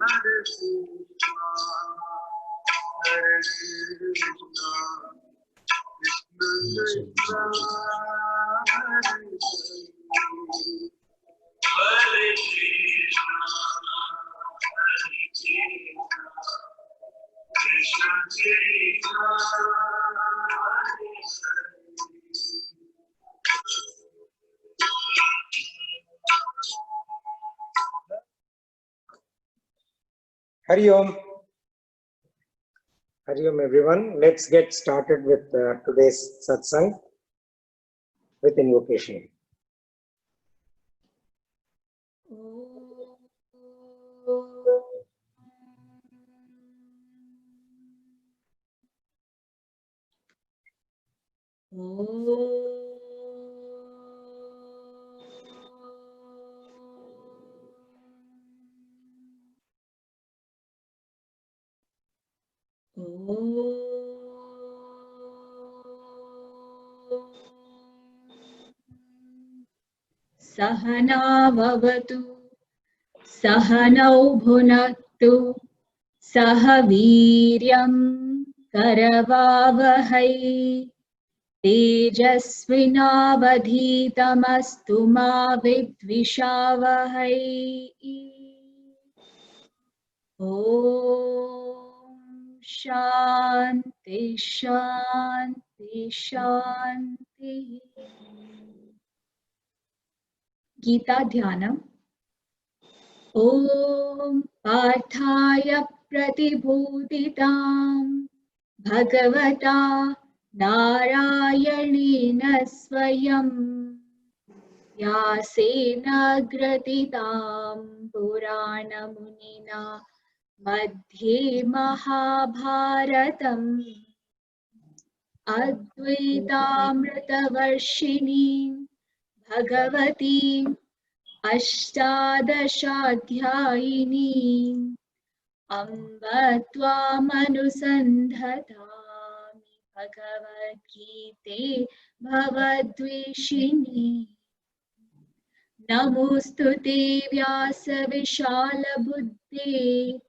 Hare Krishna, Hare Krishna, Krishna Krishna, Hare Hare Krishna, Hare Krishna, Krishna Krishna, Hare Hari Om. Hari Om everyone. Let's get started with today's satsang with invocation. Sahana vavatu, sahanau bhunaktu, sahaviryam karavavahai, tejasvinavadhitamastu ma vidvishavahai. Om Shanti Shanti Shanti. Gita Dhyanam. Om Parthaya Pratibhuditam Bhagavata Narayanena Swayam Yasena Gratitam Purana Munina Madhye Mahabharatam Advaitamritavarshini Bhagavati Ashtadashaadhyayini Amba Tvamanusandhatami Bhagavad Gite Bhavadvishini Namostute Vyasa Vishala Buddhe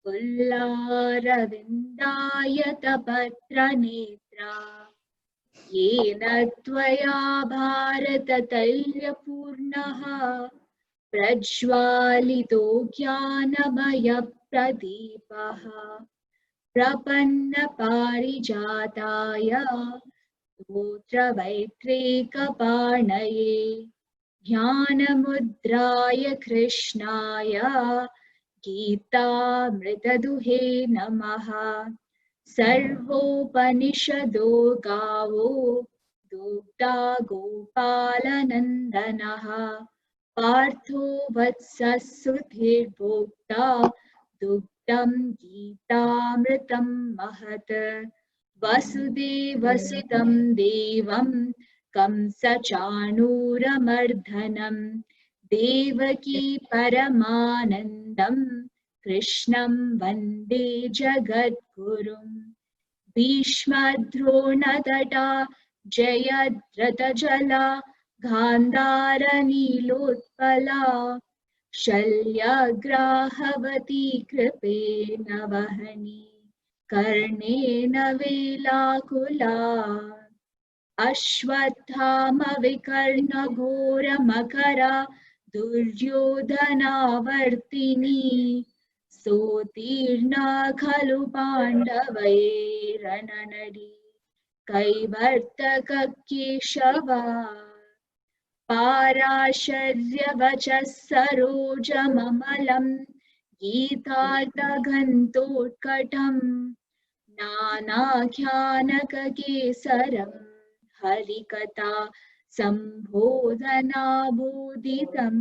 Pullaravindaya Tapatra Netra Yena Tvaya Bharata Tailya Purnaha Prajwalito Jnanamaya Pradipaha Prapanna Parijataya Putra Vaitrika Parnaye Jnanamudraya Krishnaya Gita Mritaduhe Namaha Sarvopanishado Gavo Dugda Gopalanandanaha Partho Vatsasudhir Bhokta Dugdam Gitamritam Mahat Vasudevasitam Devam Kamsachanuramardanam Devaki Paramanandam Krishnam Vande Jagadgurum Bhishmadronatata Jayadratajala Gandhara Nilotpala Shalyagrahavati Kripena Vahani Karnena Velakula Ashwathama Vikarna Ghora Makara Duryodhana Vartini Sotirna Khalu Pandavai Rananadi Kaivartaka Keshava Parasharya Vachas Saroja Mamalam Geetartha Ghantotkatam Nana Kyanaka Kesaram Harikata Sambodhana Bodhitam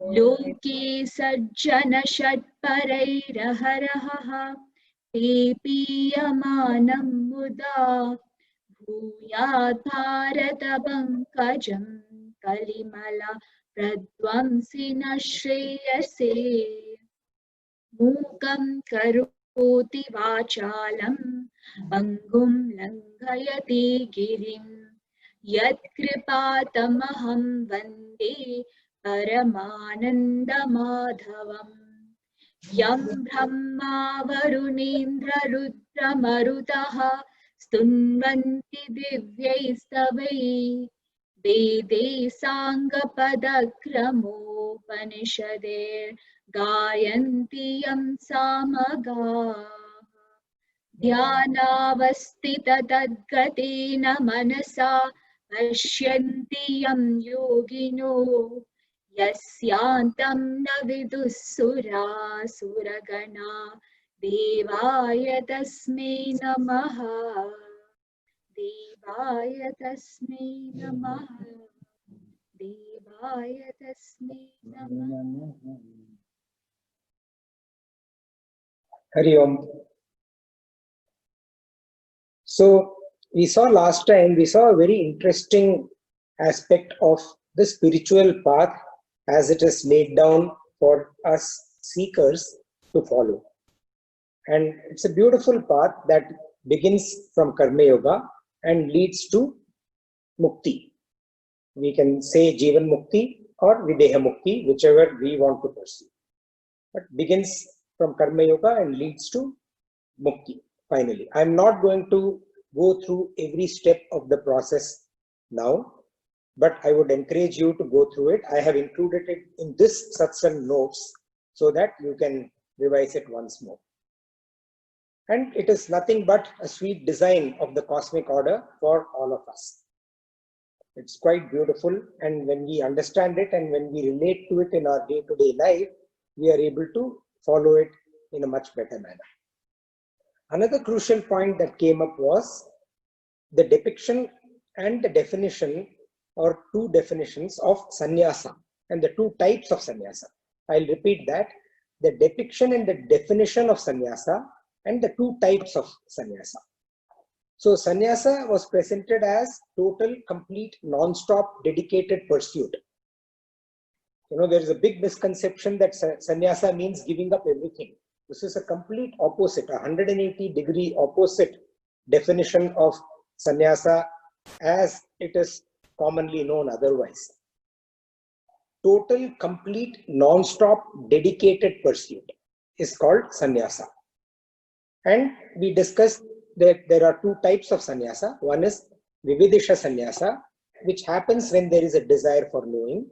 Loke Sajjana Shatparairaharaha Tepiyamanam Muda Bhuyat Bharata Pankajam Kalimala Pradvamsina Shreyase Mukam Karoti Vachalam Pangum Langhayati Girim Yat Kripatamaham Vande Paramananda Madhavam यं ब्रह्मा वरुणेन्द्ररुद्रमरुतः स्तुन्वन्ति दिव्यैस्तवैः वेदे साङ्गपदक्रमोपनिषदेर्गायन्ति यं सामगाः ध्यानावस्थिततद्गतेन मनसा पश्यन्ति यं योगिनो यस्यान्तं न विदुः सुरासुरगणा देवाय तस्मै नमः देवाय तस्मै नमः देवाय तस्मै नमः Hari Om. So we saw last time, we saw a very interesting aspect of the spiritual path as it is laid down for us seekers to follow. And it's a beautiful path that begins from Karma Yoga and leads to Mukti. We can say Jivan Mukti or Videha Mukti, whichever we want to pursue. But begins from Karma Yoga and leads to Mukti, finally. I'm not going to go through every step of the process now, but I would encourage you to go through it. I have included it in this satsang notes so that you can revise it once more. And it is nothing but a sweet design of the cosmic order for all of us. It's quite beautiful, and when we understand it and when we relate to it in our day-to-day life, we are able to follow it in a much better manner. Another crucial point that came up was the depiction and the definition, or two definitions of sannyasa and the two types of sannyasa. I'll repeat that: the depiction and the definition of sannyasa and the two types of sannyasa. So sannyasa was presented as total, complete, non-stop, dedicated pursuit. You know, there is a big misconception that sannyasa means giving up everything. This is a complete opposite, a 180-degree opposite definition of sannyasa as it is commonly known otherwise. Total, complete, non-stop, dedicated pursuit is called sannyasa. And we discussed that there are two types of sannyasa. One is vividisha sannyasa, which happens when there is a desire for knowing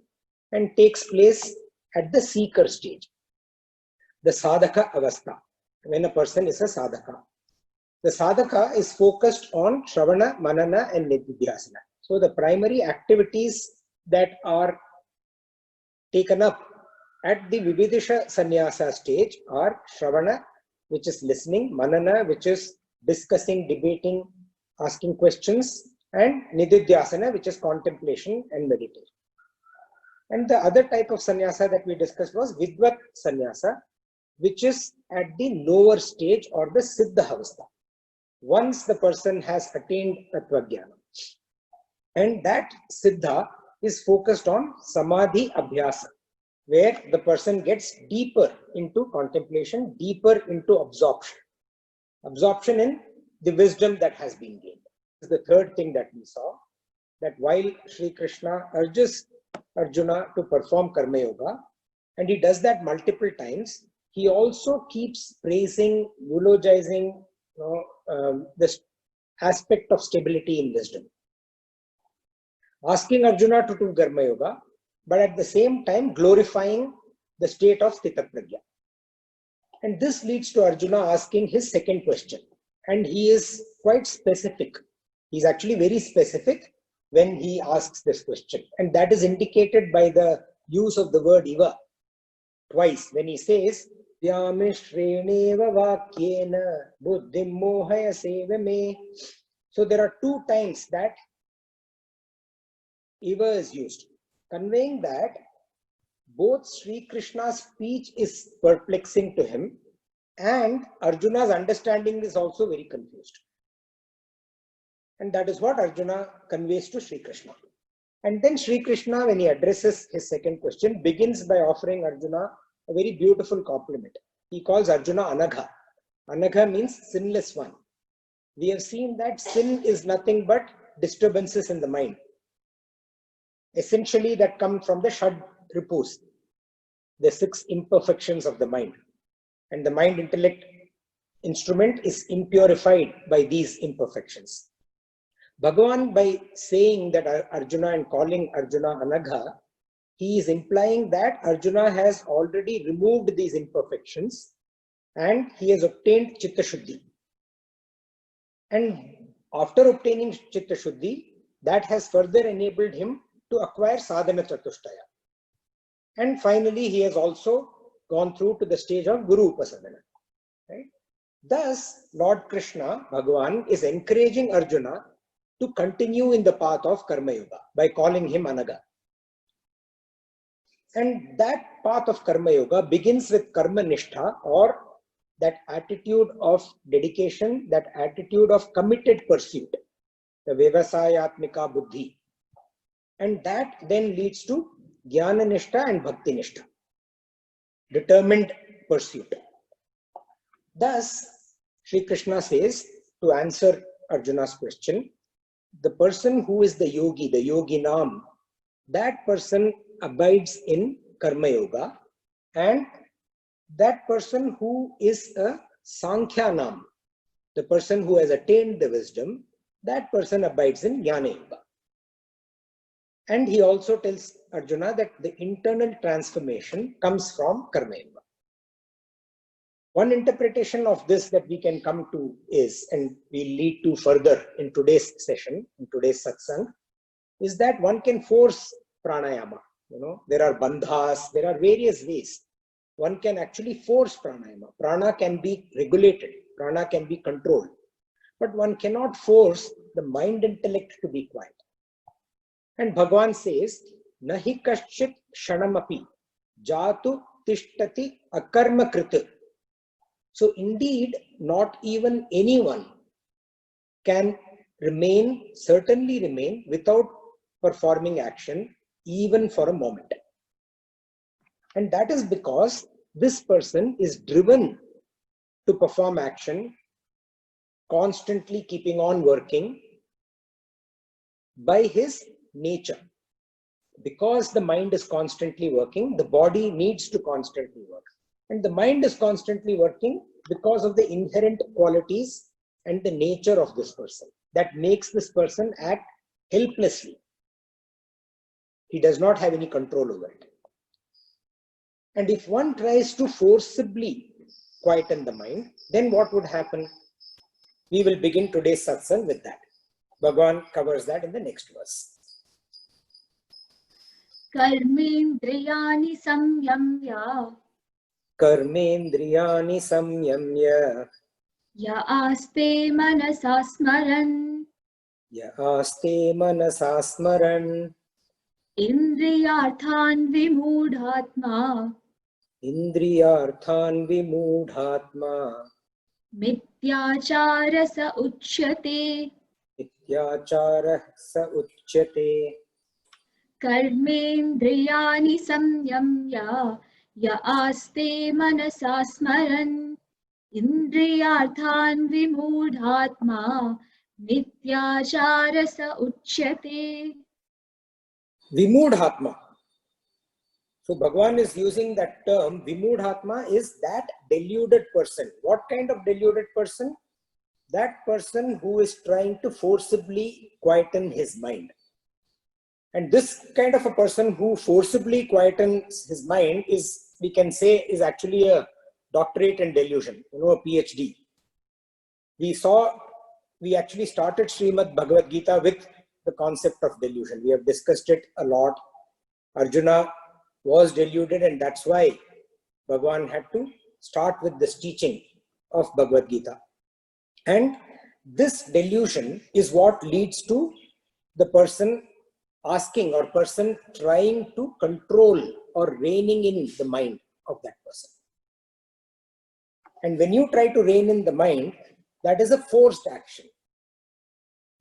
and takes place at the seeker stage. The sadhaka avastha, when a person is a sadhaka. The sadhaka is focused on shravana, manana and nididhyasana. So the primary activities that are taken up at the vividisha sannyasa stage are shravana, which is listening, manana, which is discussing, debating, asking questions, and nididhyasana, which is contemplation and meditation. And the other type of sannyasa that we discussed was vidvat sannyasa, which is at the lower stage, or the siddha avastha, once the person has attained tattvajnana. And that siddha is focused on samadhi abhyasa, where the person gets deeper into contemplation, deeper into absorption. Absorption in the wisdom that has been gained. This is the third thing that we saw, that while Sri Krishna urges Arjuna to perform Karma Yoga, and he does that multiple times, he also keeps praising, eulogizing this aspect of stability in wisdom. Asking Arjuna to do Karma Yoga, but at the same time glorifying the state of Sthita Prajna. And this leads to Arjuna asking his second question. And he is quite specific. He's actually very specific when he asks this question. And that is indicated by the use of the word iva twice, when he says, Vyamishreneva vakyena buddhim mohaya sevame. So there are two times that iva is used, conveying that both Sri Krishna's speech is perplexing to him and Arjuna's understanding is also very confused. And that is what Arjuna conveys to Sri Krishna. And then Sri Krishna, when he addresses his second question, begins by offering Arjuna a very beautiful compliment. He calls Arjuna Anagha. Anagha means sinless one. We have seen that sin is nothing but disturbances in the mind, essentially that come from the Shad Ripus, the 6 imperfections of the mind. And the mind intellect instrument is impurified by these imperfections. Bhagavan, by saying that Arjuna and calling Arjuna Anagha, he is implying that Arjuna has already removed these imperfections and he has obtained Chitta Shuddhi. And after obtaining Chitta Shuddhi, that has further enabled him to acquire Sadhana Chatushtaya. And finally, he has also gone through to the stage of Guru Upasadana. Right? Thus, Lord Krishna, Bhagavan, is encouraging Arjuna to continue in the path of Karma Yoga by calling him Anagha. And that path of Karma Yoga begins with Karma Nishtha, or that attitude of dedication, that attitude of committed pursuit, the Vyavasayatmika Buddhi. And that then leads to Jnana Nishtha and Bhakti Nishtha, determined pursuit. Thus, Sri Krishna says, to answer Arjuna's question, the person who is the yogi, the yoginam, that person abides in Karma Yoga, and that person who is a Sankhyanam, the person who has attained the wisdom, that person abides in Jnana Yoga. And he also tells Arjuna that the internal transformation comes from Karma Yoga. One interpretation of this that we can come to is, and we lead to further in today's session, in today's satsang, is that one can force pranayama. There are bandhas, there are various ways. One can actually force pranayama. Prana can be regulated, prana can be controlled, but one cannot force the mind intellect to be quiet. And Bhagavan says, Nahi kaschit shanamapi jatu tishtati akarma krita. So indeed, not even anyone can certainly remain without performing action, even for a moment. And that is because this person is driven to perform action, constantly keeping on working by his nature. Because the mind is constantly working, the body needs to constantly work. And the mind is constantly working because of the inherent qualities and the nature of this person that makes this person act helplessly. He does not have any control over it. And if one tries to forcibly quieten the mind, then what would happen? We will begin today's satsang with that. Bhagavan covers that in the next verse. Karmendriyani samyamya Karmendriyani samyamya Yaaste manasa smaran Yaaste manasa smaran Indriyarthan vimudhatma Indriyarthan vimudhatma Mityachara sa uchyate Mityachara sa uchyate. Karmendriyani samyamya Yaaste manasa smaran Indriyarthan vimudhatma Mityachara sa uchyate. Vimudhatma. So Bhagavan is using that term. Vimudhatma is that deluded person. What kind of deluded person? That person who is trying to forcibly quieten his mind. And this kind of a person who forcibly quietens his mind is, we can say, is actually a doctorate in delusion, a PhD. We actually started Srimad Bhagavad Gita with the concept of delusion. We have discussed it a lot. Arjuna was deluded, and that's why Bhagavan had to start with this teaching of Bhagavad Gita. And this delusion is what leads to the person asking or person trying to control or reining in the mind of that person. And when you try to rein in the mind, that is a forced action,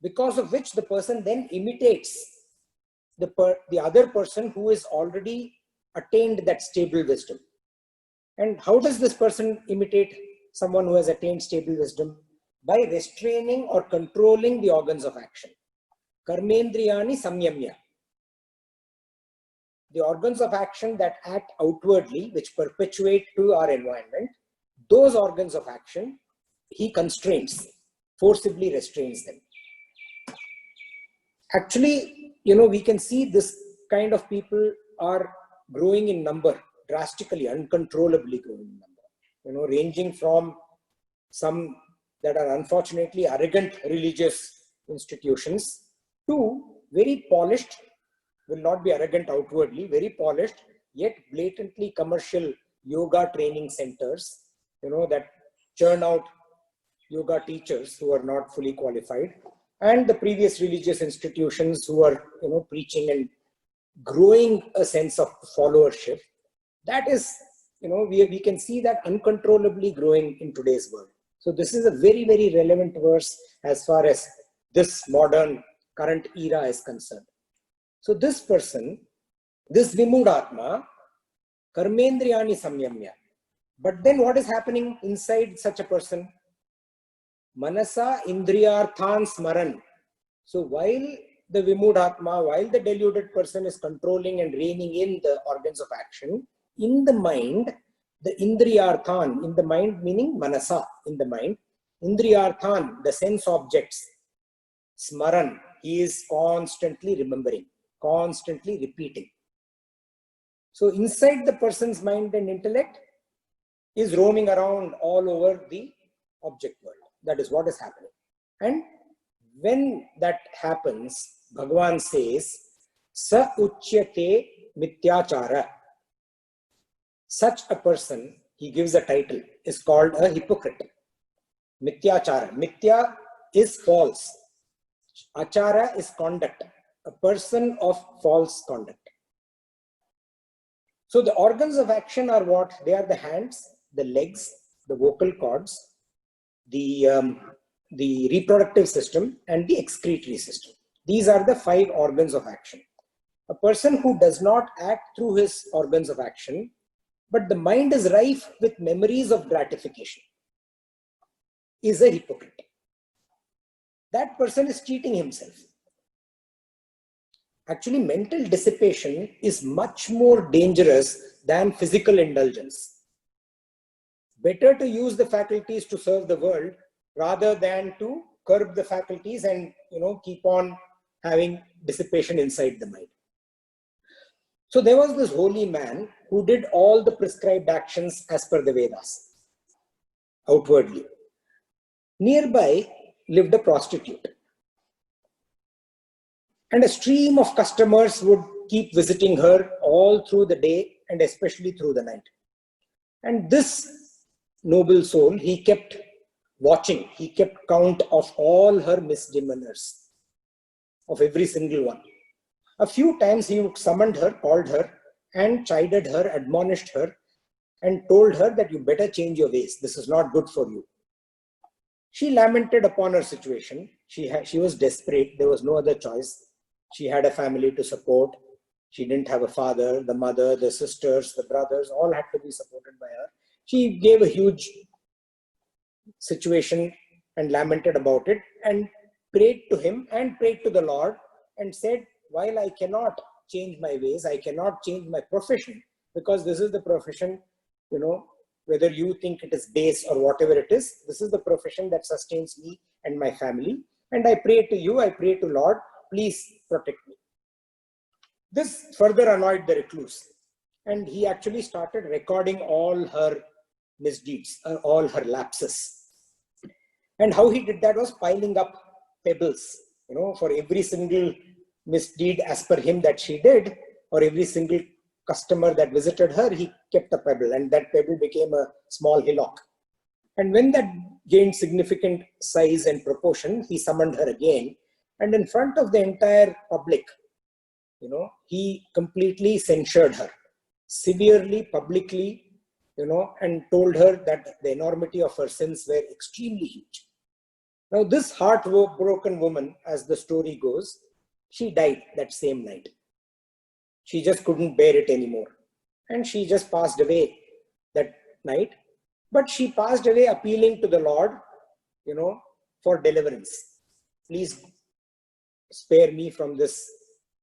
because of which the person then imitates the other person who is already attained that stable wisdom. And how does this person imitate someone who has attained stable wisdom? By restraining or controlling the organs of action. Karmendriyani samyamya. The organs of action that act outwardly, which perpetuate to our environment, those organs of action, he constrains, forcibly restrains them. Actually, we can see this kind of people are growing in number, drastically, uncontrollably growing in number. Ranging from some that are unfortunately arrogant religious institutions to very polished, will not be arrogant outwardly, very polished, yet blatantly commercial yoga training centers, that churn out yoga teachers who are not fully qualified, and the previous religious institutions who are, preaching and growing a sense of followership. That is, we can see that uncontrollably growing in today's world. So this is a very, very relevant verse as far as this modern current era is concerned. So this person, this Vimudhatma, Karmendriyani Samyamya. But then what is happening inside such a person? Manasa Indriyarthan Smaran. So while the Vimudhatma, while the deluded person is controlling and reining in the organs of action, in the mind, the Indriyarthan, in the mind meaning Manasa, in the mind, Indriyarthan, the sense objects, Smaran, he is constantly remembering, constantly repeating. So inside the person's mind and intellect is roaming around all over the object world. That is what is happening. And when that happens, Bhagavan says, Sa uchyate mityachara. Such a person, he gives a title, is called a hypocrite. Mityachara. Mithya is false. Achara is conduct. A person of false conduct. So the organs of action are what? They are the hands, the legs, the vocal cords, the reproductive system, and the excretory system. These are the 5 organs of action. A person who does not act through his organs of action, but the mind is rife with memories of gratification, is a hypocrite. That person is cheating himself. Actually, mental dissipation is much more dangerous than physical indulgence. Better to use the faculties to serve the world rather than to curb the faculties and keep on having dissipation inside the mind. So there was this holy man who did all the prescribed actions as per the Vedas, outwardly. Nearby lived a prostitute. And a stream of customers would keep visiting her all through the day and especially through the night. And this noble soul, he kept watching, he kept count of all her misdemeanors, of every single one. A few times he summoned her, called her, and chided her, admonished her, and told her that you better change your ways. This is not good for you. She lamented upon her situation. She was desperate. There was no other choice. She had a family to support. She didn't have a father, the mother, the sisters, the brothers, all had to be supported by her. She gave a huge situation and lamented about it and prayed to him and prayed to the Lord and said, while I cannot change my ways, I cannot change my profession, because this is the profession, whether you think it is base or whatever it is, this is the profession that sustains me and my family. And I pray to you, I pray to Lord, please protect me. This further annoyed the recluse. And he actually started recording all her misdeeds, all her lapses. And how he did that was piling up pebbles, for every single misdeed as per him that she did, or every single customer that visited her, he kept a pebble, and that pebble became a small hillock. And when that gained significant size and proportion, he summoned her again, and in front of the entire public, he completely censured her, severely, publicly, and told her that the enormity of her sins were extremely huge. Now, this heartbroken woman, as the story goes, she died that same night. She just couldn't bear it anymore. And she just passed away that night. But she passed away appealing to the Lord, for deliverance. Please spare me from this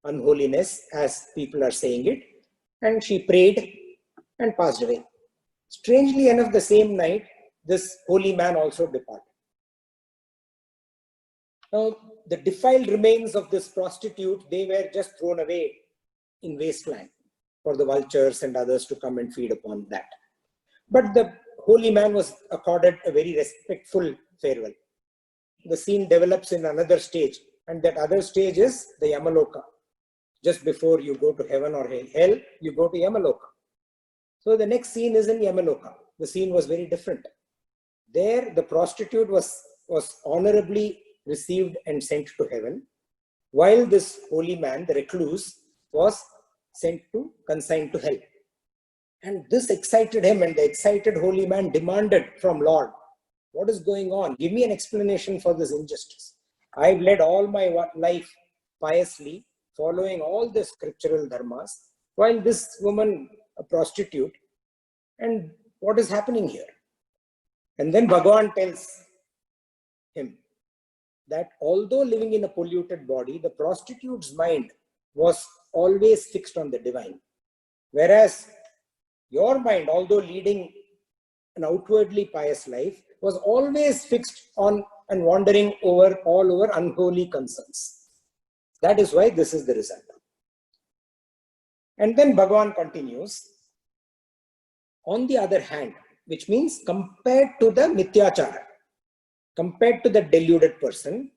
unholiness, as people are saying it. And she prayed and passed away. Strangely enough, the same night, this holy man also departed. Now, the defiled remains of this prostitute, they were just thrown away in wasteland for the vultures and others to come and feed upon that. But the holy man was accorded a very respectful farewell. The scene develops in another stage, and that other stage is the Yamaloka. Just before you go to heaven or hell, you go to Yamaloka. So the next scene is in Yamaloka. The scene was very different. There, the prostitute was honorably received and sent to heaven, while this holy man, the recluse, was consigned to hell. And this excited him, and the excited holy man demanded from Lord, what is going on? Give me an explanation for this injustice. I've led all my life piously, following all the scriptural dharmas, while this woman, a prostitute, and what is happening here? And then Bhagavan tells him that although living in a polluted body, the prostitute's mind was always fixed on the divine. Whereas your mind, although leading an outwardly pious life, was always fixed on and wandering all over unholy concerns. That is why this is the result. And then Bhagavan continues, on the other hand, which means compared to the Mityachara, compared to the deluded person,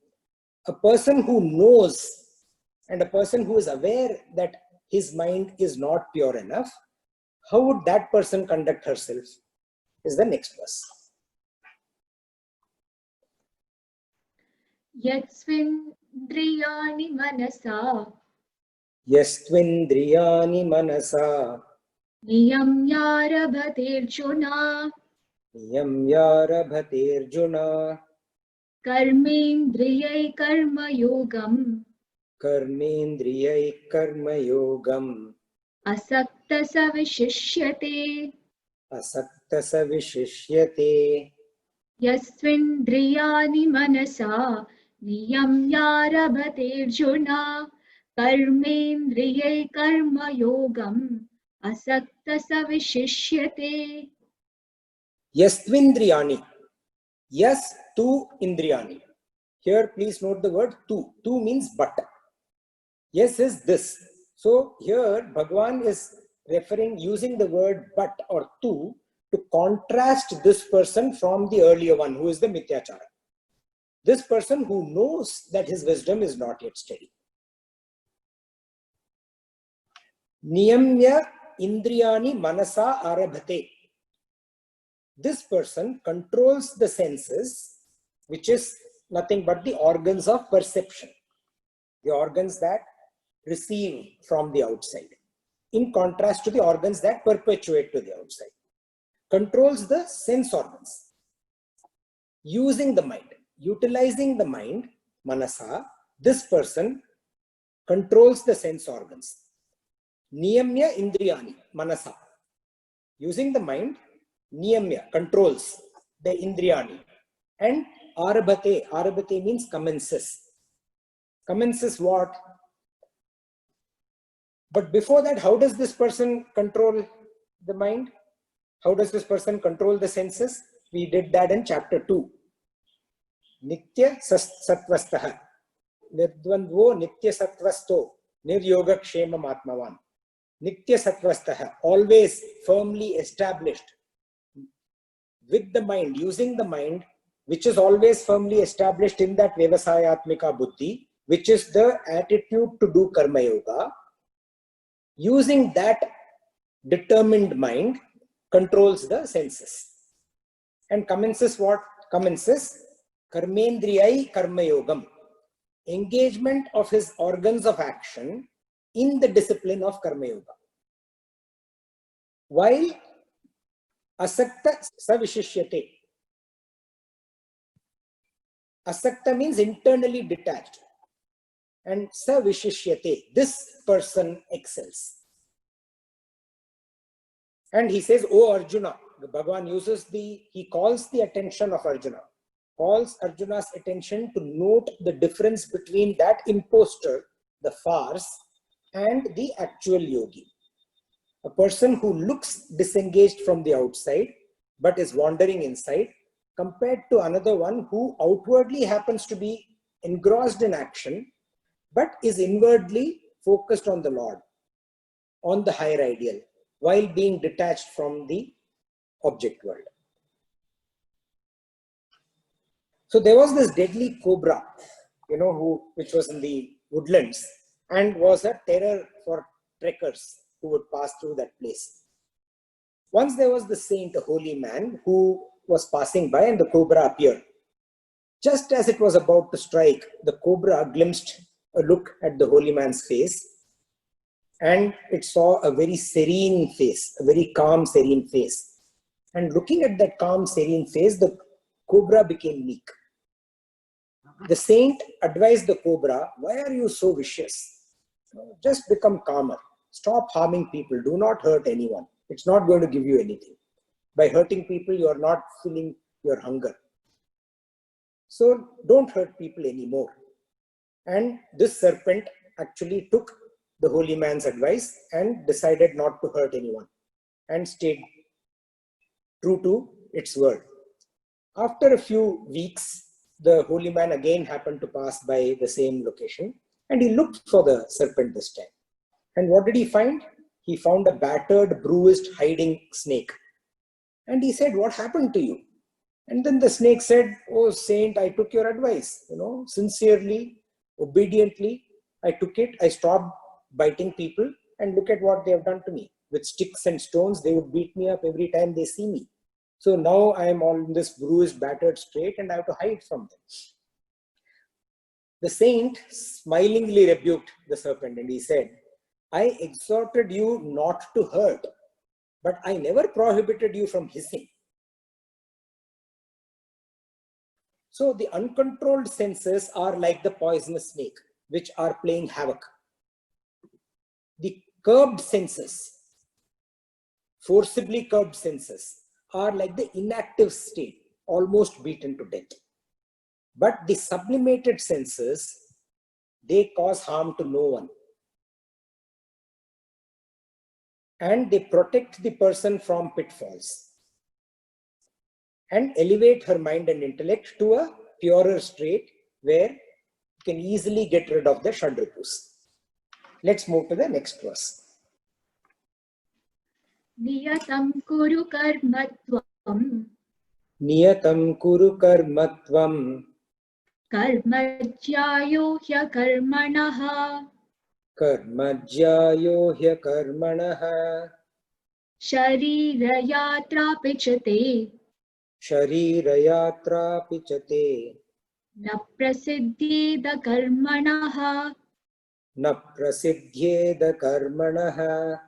a person who knows and a person who is aware that his mind is not pure enough, how would that person conduct herself? Is the next verse. Yatsvindriyani manasa Yastvindriyani manasa niyamyarabhatirjuna Niyamyarabhatirjuna karmendriyai karma yogam Karmendriyai karma yogam asakta savishishyate Asakta savishishyate Yasvindriyani manasa niyamyarabhatirjuna karmendriyai karma yogam asakta savishishyate. Yastvindriyani. Yes, tu indriyani. Here, please note the word tu. Tu means but. Yes is this. So here, Bhagavan is using the word but or tu to contrast this person from the earlier one, who is the Mityachara. This person who knows that his wisdom is not yet steady. Niyamya indriyani manasa arabhate. This person controls the senses, which is nothing but the organs of perception, the organs that receive from the outside, in contrast to the organs that perpetuate to the outside. Controls the sense organs, using the mind, utilizing the mind, manasa. This person controls the sense organs. Niyamya indriyani, manasa. Using the mind, niyamya, controls the indriyani. And arabhate, arabhate means commences. Commences what? But before that, how does this person control the mind? How does this person control the senses? We did that in chapter 2. Nitya sattvastaha. Nirdvandvo nitya sattvasto. Niryoga kshemam atmavan. Nitya sattvastaha. Always firmly established with the mind, using the mind, which is always firmly established in that Vyavasayatmika buddhi, which is the attitude to do karma yoga. Using that determined mind, controls the senses. And commences what? Commences karmendriyai karma yogam. Engagement of his organs of action in the discipline of karma yoga. While asakta savishishyate. Asakta means internally detached. And savishishyate, this person excels. And he says, O Arjuna, the Bhagavan he calls the attention of Arjuna, calls Arjuna's attention to note the difference between that impostor, the farce, and the actual yogi. A person who looks disengaged from the outside, but is wandering inside, compared to another one who outwardly happens to be engrossed in action, but is inwardly focused on the Lord, on the higher ideal, while being detached from the object world. So there was this deadly cobra, which was in the woodlands and was a terror for trekkers who would pass through that place. Once there was the saint, a holy man, who was passing by and the cobra appeared. Just as it was about to strike, the cobra glimpsed a look at the holy man's face, and it saw a very serene face, a very calm, serene face. And looking at that calm, serene face, the cobra became meek. The saint advised the cobra, "Why are you so vicious? Just become calmer. Stop harming people. Do not hurt anyone. It's not going to give you anything. By hurting people, you are not filling your hunger. So don't hurt people anymore." And this serpent actually took the holy man's advice and decided not to hurt anyone and stayed true to its word. After a few weeks, the holy man again happened to pass by the same location, and he looked for the serpent this time. And what did he find? He found a battered, bruised, hiding snake. And he said, "What happened to you?" And then the snake said, "Oh saint, I took your advice, sincerely, obediently, I took it. I stopped biting people, and look at what they have done to me. With sticks and stones, they would beat me up every time they see me. So now I am on this bruised, battered state, and I have to hide from them." The saint smilingly rebuked the serpent, and he said, "I exhorted you not to hurt, but I never prohibited you from hissing." So the uncontrolled senses are like the poisonous snake, which are playing havoc. The curbed senses, forcibly curbed senses, are like the inactive state, almost beaten to death. But the sublimated senses, they cause harm to no one. And they protect the person from pitfalls and elevate her mind and intellect to a purer state where you can easily get rid of the Shadripus. Let's move to the next verse. Niyatam kuru karmatvam Niyatam kuru karmatvam karmajyayo hyakarmanaha karmajyayo hyakarmanaha sharirayatra pichate sharirayatra pichate na prasiddheda karmanaha na prasiddhyeda karmanaha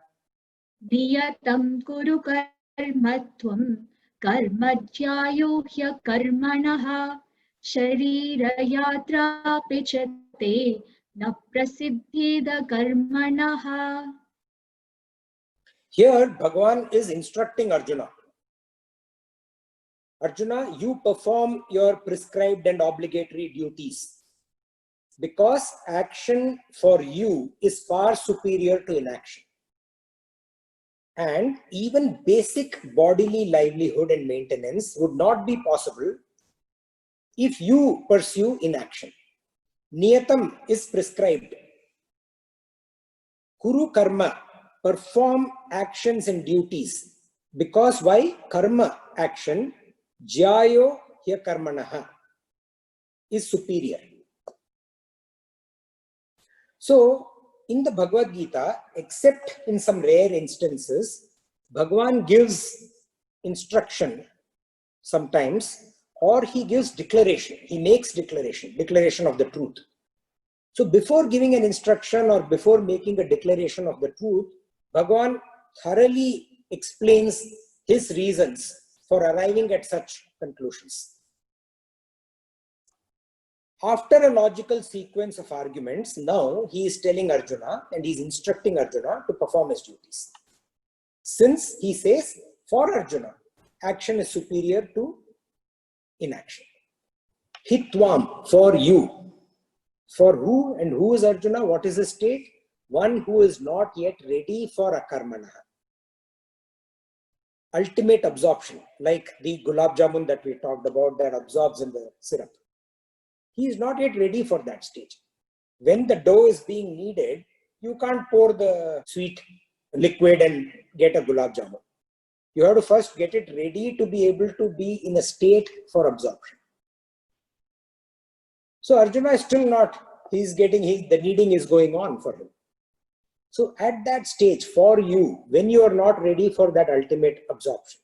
niyatam kuru karmatvam karmajyayo hyakarmanaha sharirayatra pichate na prasiddheda karmanaha. Here Bhagavan is instructing Arjuna. Arjuna, you perform your prescribed and obligatory duties, because action for you is far superior to inaction. And even basic bodily livelihood and maintenance would not be possible if you pursue inaction. Niyatam is prescribed. Kuru karma, perform actions and duties. Because why? Karma, action, jyayo hya karmanaha, is superior. So, in the Bhagavad Gita, except in some rare instances, Bhagavan gives instruction sometimes, or he gives declaration. He makes declaration of the truth. So before giving an instruction or before making a declaration of the truth, Bhagavan thoroughly explains his reasons for arriving at such conclusions. After a logical sequence of arguments, now he is telling Arjuna and he is instructing Arjuna to perform his duties. Since he says, for Arjuna, action is superior to inaction. Hitvam, for you. For who, and who is Arjuna? What is his state? One who is not yet ready for akarmana. ultimate absorption, like the gulab jamun that we talked about that absorbs in the syrup. He is not yet ready for that stage. When the dough is being kneaded, you can't pour the sweet liquid and get a gulab jamun. You have to first get it ready to be able to be in a state for absorption. So Arjuna is still not, the kneading is going on for him. So at that stage, for you, when you are not ready for that ultimate absorption,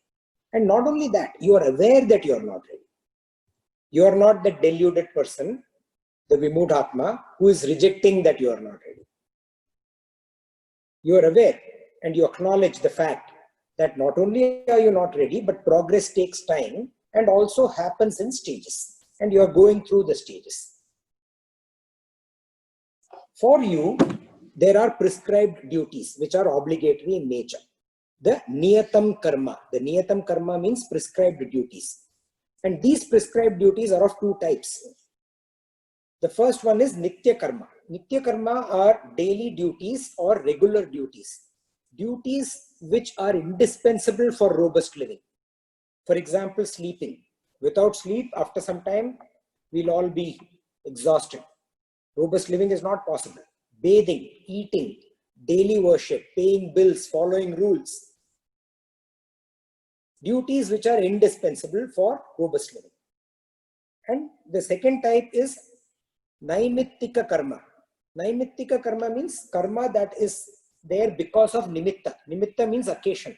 and not only that, you are aware that you are not ready. You are not the deluded person, the Vimudhatma, who is rejecting that you are not ready. You are aware and you acknowledge the fact that not only are you not ready, but progress takes time and also happens in stages. And you are going through the stages. For you, there are prescribed duties which are obligatory in nature. The Niyatam Karma. The Niyatam Karma means prescribed duties. And these prescribed duties are of two types. The first one is Nitya Karma. Nitya Karma are daily duties or regular duties. Duties which are indispensable for robust living. For example, sleeping. Without sleep, after some time, we'll all be exhausted. Robust living is not possible. Bathing, eating, daily worship, paying bills, following rules. Duties which are indispensable for robust living. And the second type is Naimittika Karma. Naimittika Karma means karma that is there because of nimitta. Nimitta means occasion.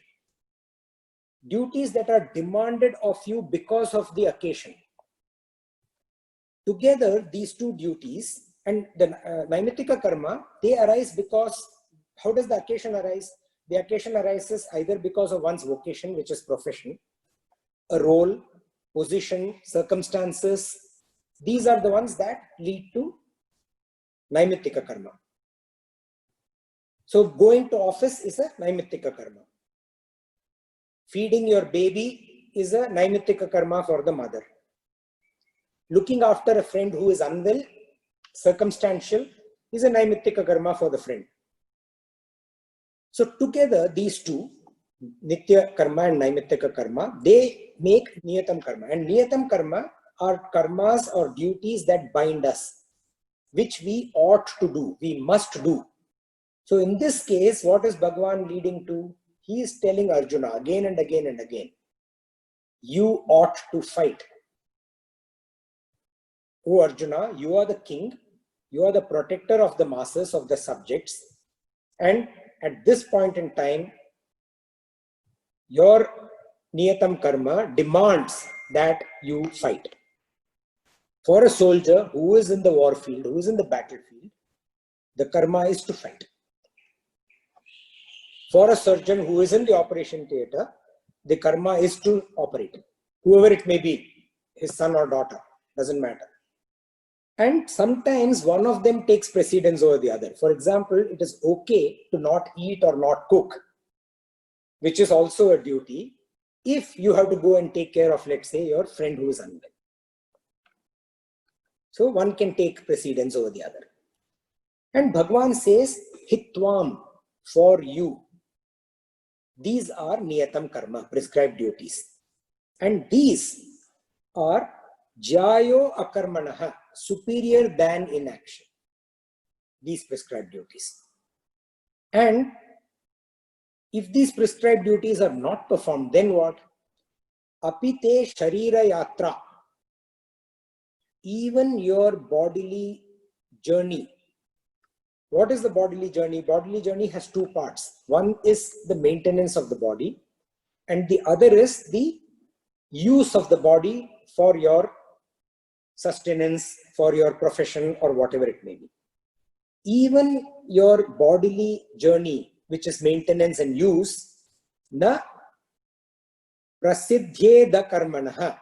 Duties that are demanded of you because of the occasion. Together, these two duties and the Naimittika Karma, they arise because, how does the occasion arise? The occasion arises either because of one's vocation, which is profession, a role, position, circumstances. These are the ones that lead to Naimittika Karma. So going to office is a Naimittika Karma. Feeding your baby is a Naimittika Karma for the mother. Looking after a friend who is unwell, circumstantial, is a Naimittika Karma for the friend. So together, these two, Nitya Karma and Naimittika Karma, they make Niyatam Karma. And Niyatam Karma are karmas or duties that bind us, which we ought to do, we must do. So in this case, what is Bhagavan leading to? He is telling Arjuna again and again and again, you ought to fight. O Arjuna, you are the king, you are the protector of the masses, of the subjects, and at this point in time, your Niyatam Karma demands that you fight. For a soldier who is in the war field, who is in the battlefield, the karma is to fight. For a surgeon who is in the operation theatre, the karma is to operate. Whoever it may be, his son or daughter, doesn't matter. And sometimes one of them takes precedence over the other. For example, it is okay to not eat or not cook, which is also a duty if you have to go and take care of, let's say, your friend who is unwell. So one can take precedence over the other. And Bhagavan says, Hitvam, for you. These are Niyatam Karma, prescribed duties. And these are Jayo Akarmanaha, superior than inaction. These prescribed duties. And if these prescribed duties are not performed, then what? Apite Sharira Yatra. Even your bodily journey. What is the bodily journey? Bodily journey has two parts. One is the maintenance of the body, and the other is the use of the body for your sustenance, for your profession, or whatever it may be. Even your bodily journey, which is maintenance and use, na prasiddhyeda karmanaha,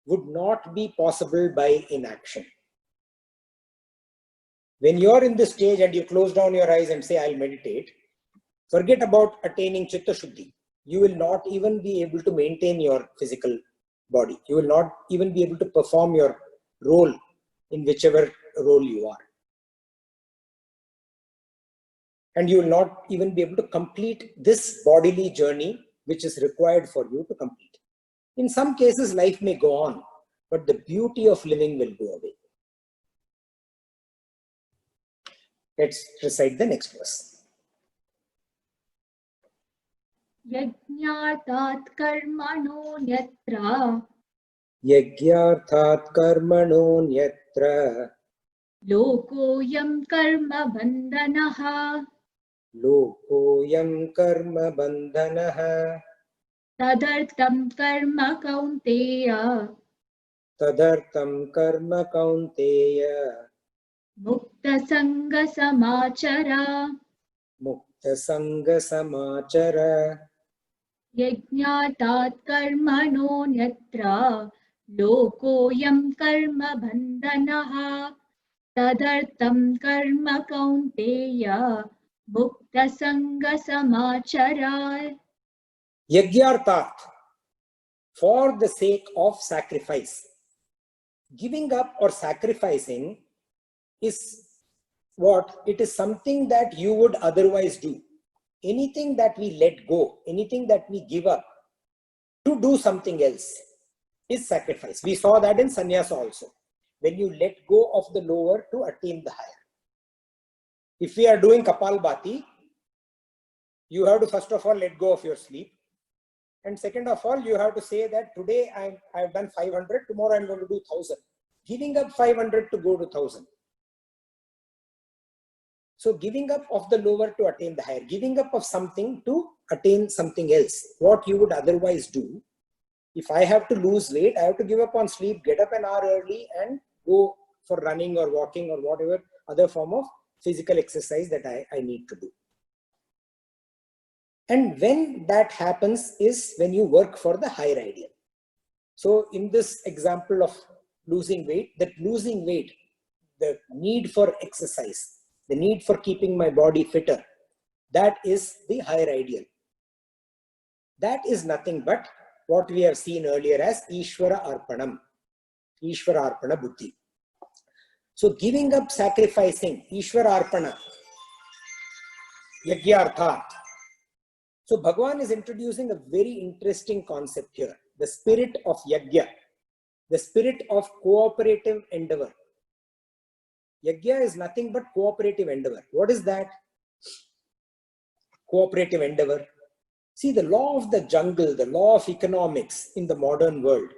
would not be possible by inaction. When you're in this stage and you close down your eyes and say, I'll meditate, forget about attaining Chitta Shuddhi. You will not even be able to maintain your physical body. You will not even be able to perform your role in whichever role you are. And you will not even be able to complete this bodily journey which is required for you to complete. In some cases, life may go on, but the beauty of living will go away. Let's recite the next verse. Yajñātāt karmano nyatra Yagyarthat karmanonyatra lokoyam karma bandhanaha lokoyam karma bandhanaha tadartam karma kaunteya tadartam karma kaunteya mukta sanga samachara mukta sanga samachara yajñātāt karmano nyatra lokoyam karma bandhanaha tadartam karma kaunteya mukta sanga samachara. Yagyarthat, for the sake of sacrifice. Giving up or sacrificing is what? It is something that you would otherwise do. Anything that we let go, anything that we give up to do something else is sacrifice. We saw that in sannyasa also. When you let go of the lower to attain the higher. If we are doing Kapalbhati, you have to first of all let go of your sleep. And second of all, you have to say that today I have done 500, tomorrow I'm going to do 1000. Giving up 500 to go to 1000. So giving up of the lower to attain the higher. Giving up of something to attain something else. What you would otherwise do. If I have to lose weight, I have to give up on sleep, get up an hour early and go for running or walking or whatever other form of physical exercise that I need to do. And when that happens is when you work for the higher ideal. So in this example of losing weight, that losing weight, the need for exercise, the need for keeping my body fitter, that is the higher ideal. That is nothing but what we have seen earlier as Ishvara Arpanam, Ishvara Arpana Buddhi. So giving up, sacrificing, Ishvara Arpana, Yagyarthat. So Bhagavan is introducing a very interesting concept here. The spirit of Yagya, the spirit of cooperative endeavor. Yagya is nothing but cooperative endeavor. What is that? Cooperative endeavor. See, the law of the jungle, the law of economics in the modern world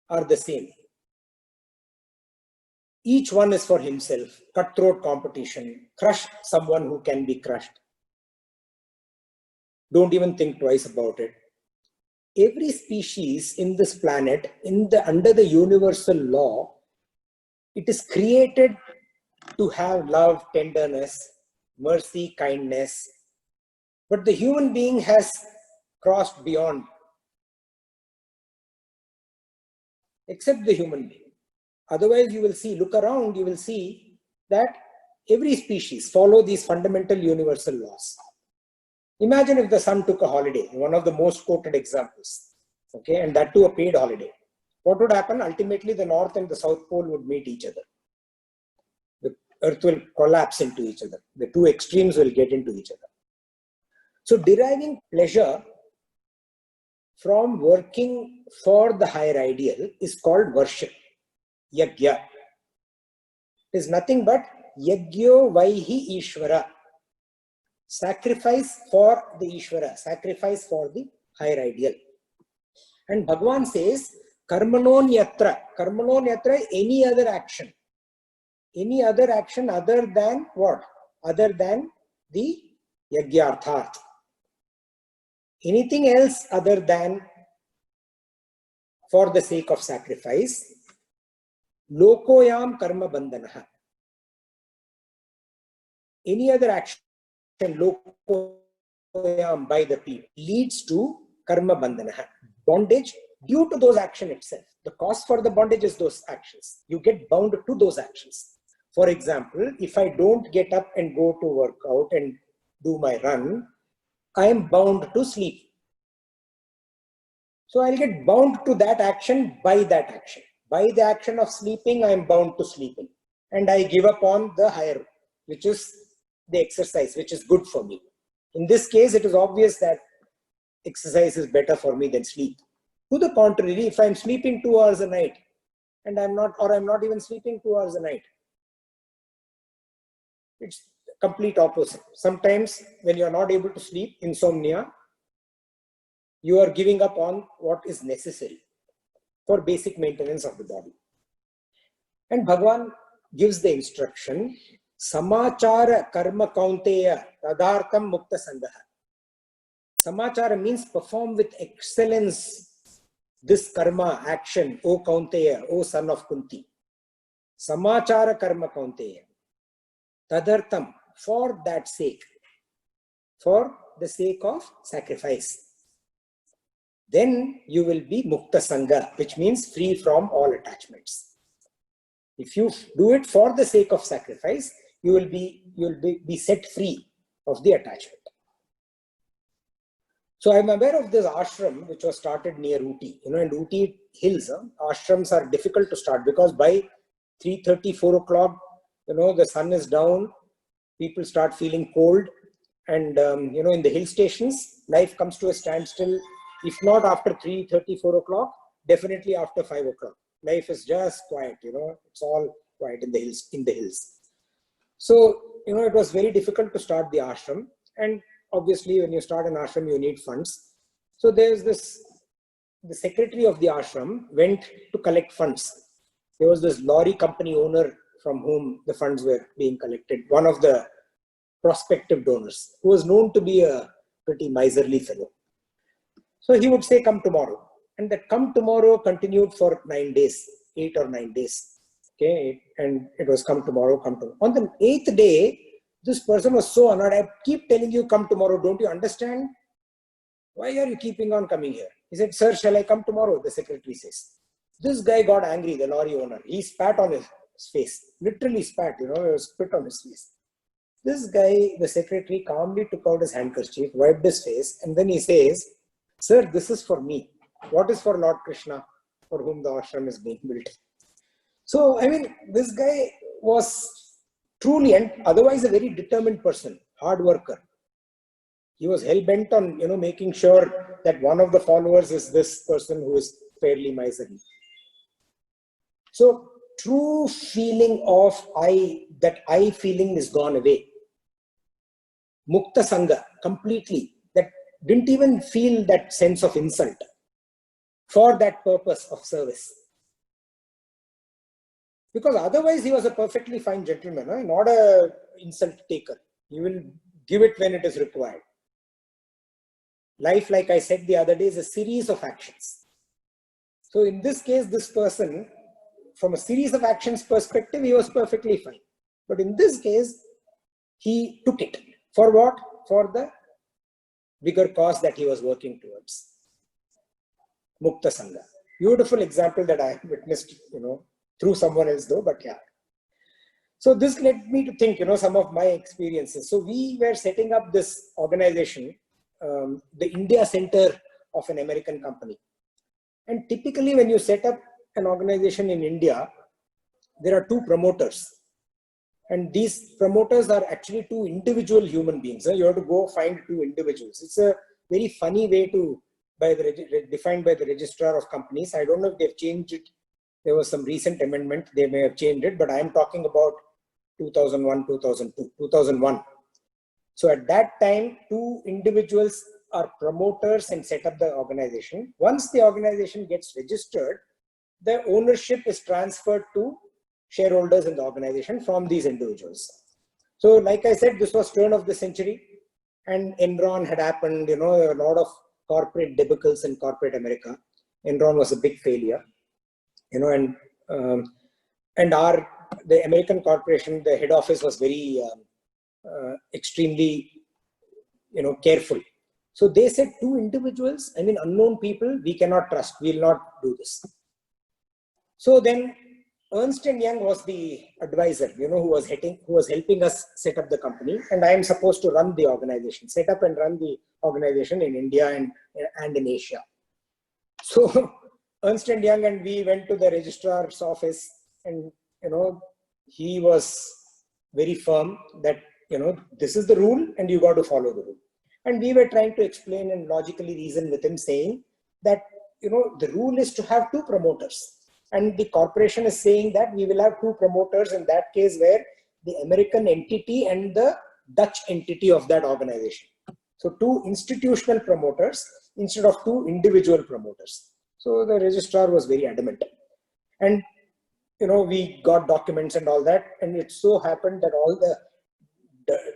are the same. Each one is for himself. Cutthroat competition. Crush someone who can be crushed. Don't even think twice about it. Every species in this planet, under the universal law, it is created to have love, tenderness, mercy, kindness. But the human being has crossed beyond. Except the human being. Otherwise, you will see, look around, you will see that every species follow these fundamental universal laws. Imagine if the sun took a holiday, one of the most quoted examples, okay, and that too a paid holiday. What would happen? Ultimately, the North and the South Pole would meet each other. The Earth will collapse into each other. The two extremes will get into each other. So deriving pleasure from working for the higher ideal is called worship, Yagya. It is nothing but Yagyo Vaihi Ishvara. Sacrifice for the Ishvara, sacrifice for the higher ideal. And Bhagavan says, Karmanonyatra. Karmanonyatra, any other action. Any other action other than what? Other than the Yagyarthat. Anything else other than for the sake of sacrifice. Lokoyam karma bandhanaha. Any other action lokoyam by the people leads to karma bandhanaha. Bondage due to those actions itself. The cause for the bondage is those actions. You get bound to those actions. For example, if I don't get up and go to work out and do my run, I am bound to sleep. So I'll get bound to that action by that action. By the action of sleeping, I am bound to sleeping. And I give up on the higher, which is the exercise, which is good for me. In this case, it is obvious that exercise is better for me than sleep. To the contrary, if I'm sleeping 2 hours a night and I'm not even sleeping 2 hours a night, it's complete opposite. Sometimes when you're not able to sleep, insomnia, you are giving up on what is necessary for basic maintenance of the body. And Bhagavan gives the instruction, samachara karma kaunteya tadartham mukta sangaha. Samachara means perform with excellence this karma action, O Kaunteya, O son of Kunti. Samachara karma kaunteya tadartham, for that sake, for the sake of sacrifice. Then you will be mukta sangha, which means free from all attachments. If you do it for the sake of sacrifice, you will be set free of the attachment. So I'm aware of this ashram which was started near Ooty. And Ooty hills, ashrams are difficult to start because by 3:30, 4 o'clock, the sun is down, people start feeling cold, and in the hill stations, life comes to a standstill. If not after 3:30, 4 o'clock, definitely after 5 o'clock. Life is just quiet, it's all quiet in the hills. So, it was very difficult to start the ashram. And obviously, when you start an ashram, you need funds. So there's the secretary of the ashram went to collect funds. There was this lorry company owner from whom the funds were being collected, one of the prospective donors, who was known to be a pretty miserly fellow. So he would say, come tomorrow. And that come tomorrow continued for 9 days, 8 or 9 days. Okay, and it was come tomorrow, come tomorrow. On the 8th day, this person was so annoyed. I keep telling you, come tomorrow. Don't you understand? Why are you keeping on coming here? He said, sir, shall I come tomorrow? The secretary says. This guy got angry, the lorry owner. He spat on his face. Literally spat, spit on his face. This guy, the secretary, calmly took out his handkerchief, wiped his face, and then he says, sir, this is for me. What is for Lord Krishna, for whom the ashram is being built? So, this guy was truly, and otherwise a very determined person, hard worker. He was hell-bent on, making sure that one of the followers is this person who is fairly miserly. So, true feeling of that I feeling is gone away. Mukta Sangha, completely. That didn't even feel that sense of insult for that purpose of service. Because otherwise he was a perfectly fine gentleman, not a insult taker. He will give it when it is required. Life, like I said the other day, is a series of actions. So in this case, this person, from a series of actions perspective, he was perfectly fine. But in this case, he took it. For what? For the bigger cause that he was working towards. Mukta Sangha. Beautiful example that I witnessed, through someone else though, but yeah. So this led me to think, some of my experiences. So we were setting up this organization, the India Center of an American company. And typically when you set up an organization in India, there are two promoters. And these promoters are actually two individual human beings. You have to go find two individuals. It's a very funny way defined by the registrar of companies. I don't know if they've changed it. There was some recent amendment. They may have changed it, but I am talking about 2001, 2002, 2001. So at that time, two individuals are promoters and set up the organization. Once the organization gets registered, the ownership is transferred to shareholders in the organization from these individuals. So like I said, this was turn of the century and Enron had happened, a lot of corporate debacles in corporate America. Enron was a big failure, and the American corporation, the head office was very extremely, careful. So they said two individuals, unknown people, we cannot trust, we will not do this. So then Ernst & Young was the advisor, who was helping us set up the company, and I am supposed to run the organization, set up and run the organization in India and in Asia. So Ernst & Young and we went to the registrar's office, and he was very firm that this is the rule and you got to follow the rule. And we were trying to explain and logically reason with him, saying that, the rule is to have 2 promoters. And the corporation is saying that we will have 2 promoters in that case, where the American entity and the Dutch entity of that organization. So 2 institutional promoters instead of 2 individual promoters. So the registrar was very adamant. And, we got documents and all that. And it so happened that all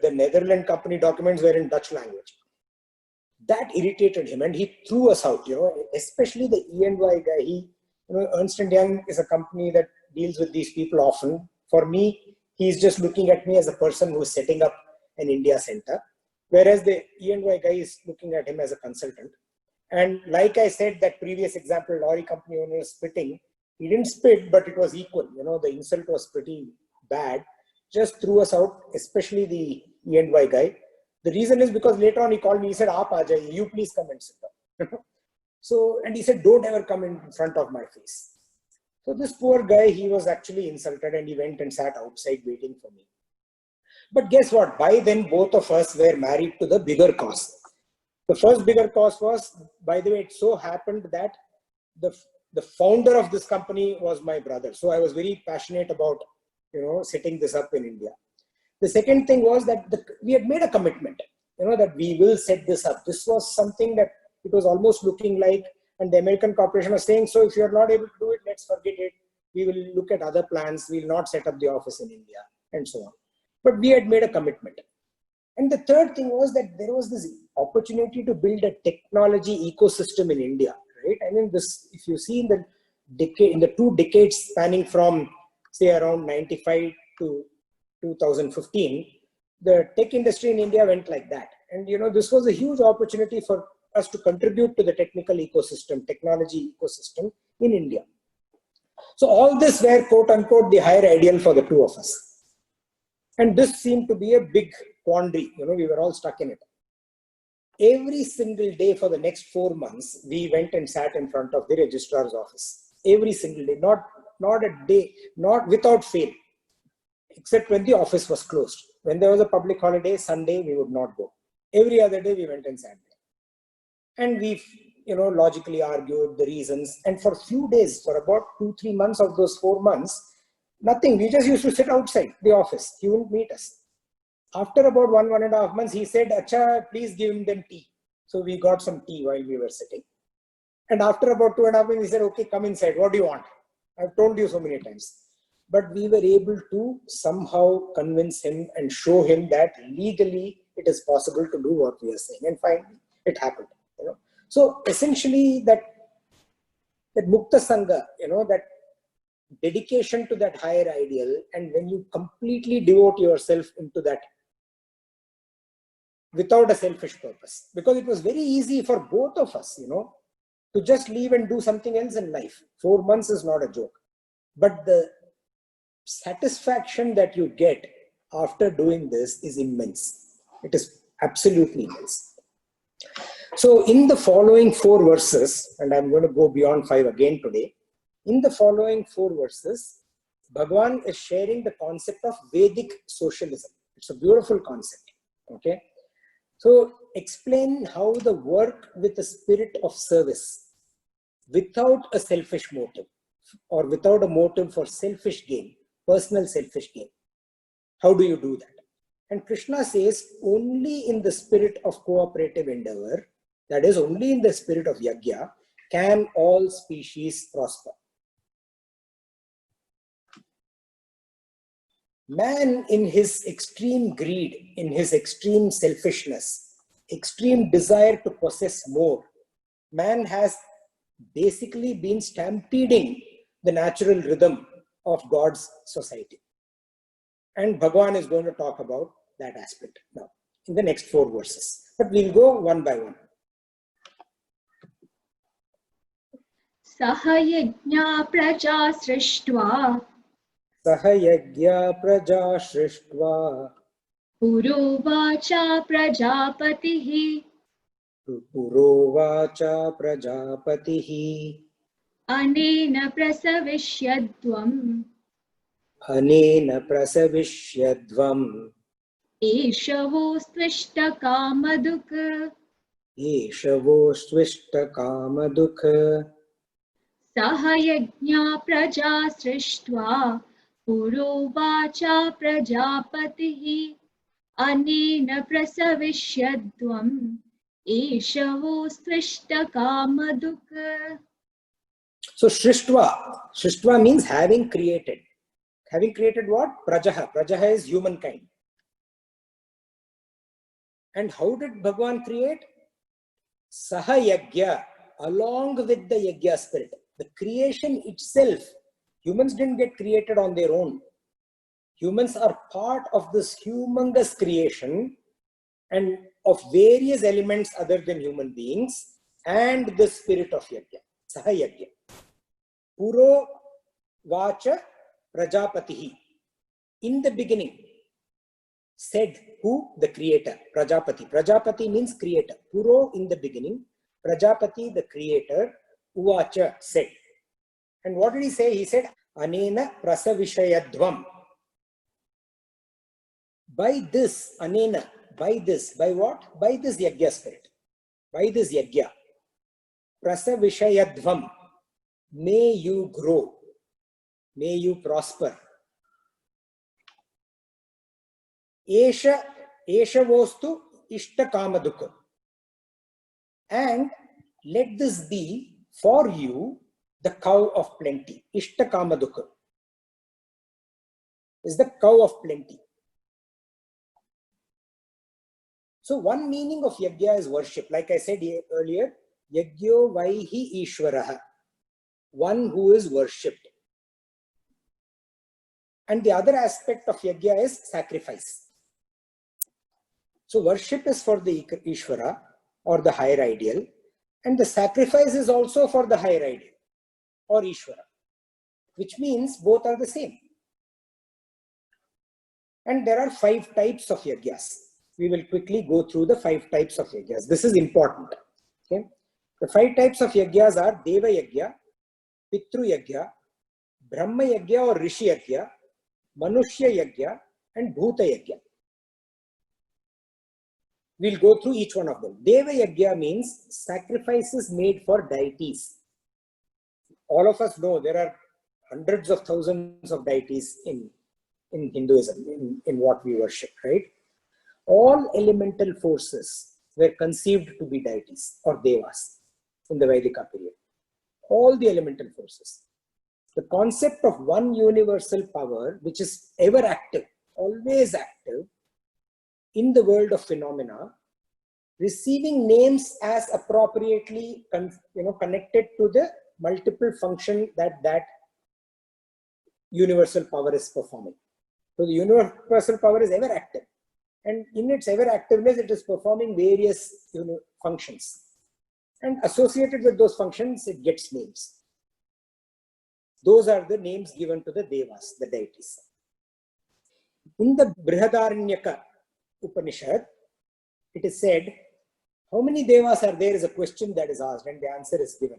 the Netherlands company documents were in Dutch language. That irritated him and he threw us out, especially the E&Y guy. Ernst & Young is a company that deals with these people often. For me, he's just looking at me as a person who's setting up an India center, whereas the E&Y guy is looking at him as a consultant. And like I said, that previous example, lorry company owner spitting, he didn't spit, but it was equal. The insult was pretty bad. Just threw us out, especially the E&Y guy. The reason is because later on he called me, he said, "Aap aa jaiye, you please come and sit down." So, and he said, "Don't ever come in front of my face." So this poor guy, he was actually insulted and he went and sat outside waiting for me. But guess what? By then, both of us were married to the bigger cause. The first bigger cause was, by the way, it so happened that the founder of this company was my brother. So I was very passionate about, setting this up in India. The second thing was that we had made a commitment, that we will set this up. This was something that it was almost looking like, and the American corporation was saying, so if you're not able to do it, let's forget it. We will look at other plans. We will not set up the office in India and so on. But we had made a commitment. And the third thing was that there was this opportunity to build a technology ecosystem in India, right? I mean, this, if you see in the 2 decades spanning from, say, around 95 to 2015, the tech industry in India went like that. And, this was a huge opportunity for us to contribute to the technology ecosystem in India. So all this were, quote unquote, the higher ideal for the 2 of us. And this seemed to be a big quandary. We were all stuck in it. Every single day for the next 4 months, we went and sat in front of the registrar's office. Every single day, not a day, not without fail, except when the office was closed. When there was a public holiday, Sunday, we would not go. Every other day, we went and sat there. And we, logically argued the reasons. And for a few days, for about 2-3 months of those 4 months, nothing. We just used to sit outside the office. He wouldn't meet us. After about 1.5 months, he said, "Acha, please give them tea." So we got some tea while we were sitting. And after about 2.5 months, he said, "Okay, come inside. What do you want? I've told you so many times." But we were able to somehow convince him and show him that legally it is possible to do what we are saying. And finally, it happened. So essentially, that Mukta Sangha, that dedication to that higher ideal, and when you completely devote yourself into that without a selfish purpose, because it was very easy for both of us, to just leave and do something else in life. 4 months is not a joke, but the satisfaction that you get after doing this is immense. It is absolutely immense. So in the following 4 verses, and I'm going to go beyond 5 again today, in the following 4 verses, Bhagavan is sharing the concept of Vedic socialism. It's a beautiful concept. Okay. So explain how the work with a spirit of service, without a selfish motive, or without a motive for selfish gain, personal selfish gain. How do you do that? And Krishna says, only in the spirit of cooperative endeavor, that is, only in the spirit of yajna, can all species prosper. Man, in his extreme greed, in his extreme selfishness, extreme desire to possess more, man has basically been stampeding the natural rhythm of God's society. And Bhagavan is going to talk about that aspect now in the next 4 verses. But we'll go one by one. Sahayajna praja srishtva Sahayagya praja srishtva Purovacha prajapatihi Purovacha prajapatihi Anena prasavishyadvam Anena prasavishyadvam एषवो स्त्विष्टकामधुक् एषवो स्विष्टकामदुःख सह यज्ञा प्रजा सृष्ट्वा पुरोवाचा प्रजापतिः अनेन प्रसविष्यद्वम् एषवो स्त्विष्टकामधुक्. So Srishtva means having created. Having created what? Prajaha. Prajaha is humankind. And how did Bhagavan create? Saha Yagya, along with the Yagya spirit. The creation itself, humans didn't get created on their own. Humans are part of this humongous creation and of various elements other than human beings and the spirit of Yagya. Saha Yagya. Puro Vacha Prajapatihi. In the beginning, said who? The creator, Prajapati. Prajapati means creator. Puro in the beginning, Prajapati the creator, Uvacha said. And what did he say? He said, Anena Prasavishayadvam. By this, Anena, by this, by what? By this Yagya spirit. By this Yagya. Prasavishayadvam. May you grow. May you prosper. Esha vostu ishta kamadukha. And let this be for you the cow of plenty. Ishta kamadukha is the cow of plenty. So one meaning of yagya is worship. Like I said earlier, yagyo vaihi ishvaraha. One who is worshipped. And the other aspect of yagya is sacrifice. So worship is for the Ishvara or the higher ideal, and the sacrifice is also for the higher ideal or Ishvara, which means both are the same. And there are 5 types of yagyas. We will quickly go through the 5 types of yagyas. This is important. Okay? The 5 types of yagyas are Deva Yagya, Pitru Yagya, Brahma Yagya or Rishi Yagya, Manushya Yagya, and Bhuta Yagya. We'll go through each one of them. Deva Yagya means sacrifices made for deities. All of us know there are hundreds of thousands of deities in Hinduism, in what we worship, right? All elemental forces were conceived to be deities or devas in the Vedika period. All the elemental forces. The concept of one universal power, which is ever active, always active, in the world of phenomena, receiving names as appropriately connected to the multiple function that universal power is performing. So the universal power is ever active, and in its ever activeness it is performing various functions, and associated with those functions it gets names. Those are the names given to the devas, the deities. In the Brihadaranyaka Upanishad, it is said, how many devas are there is a question that is asked, and the answer is given.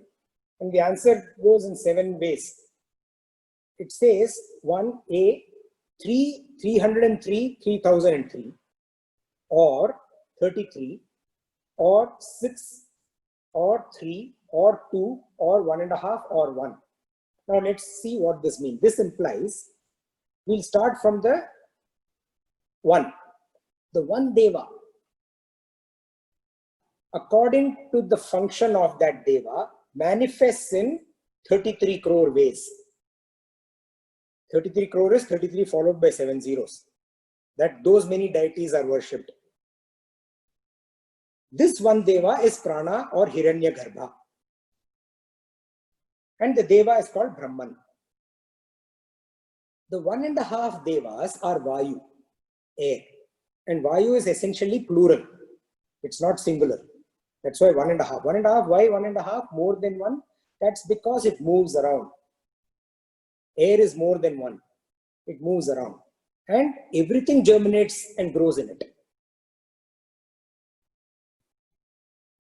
And the answer goes in 7 ways. It says 1A, 303, 3003, or 33, or 6, or 3, or 2, or 1.5, or 1. Now let's see what this means. This implies, we'll start from the 1. The one deva, according to the function of that deva, manifests in 33 crore ways. 33 crore is 33 followed by 7 zeros. That those many deities are worshipped. This one deva is Prana or Hiranyagarbha. And the deva is called Brahman. The 1.5 devas are Vayu, air. And Vayu is essentially plural. It's not singular. That's why 1.5. 1.5, why 1.5? More than 1? That's because it moves around. Air is more than 1. It moves around. And everything germinates and grows in it.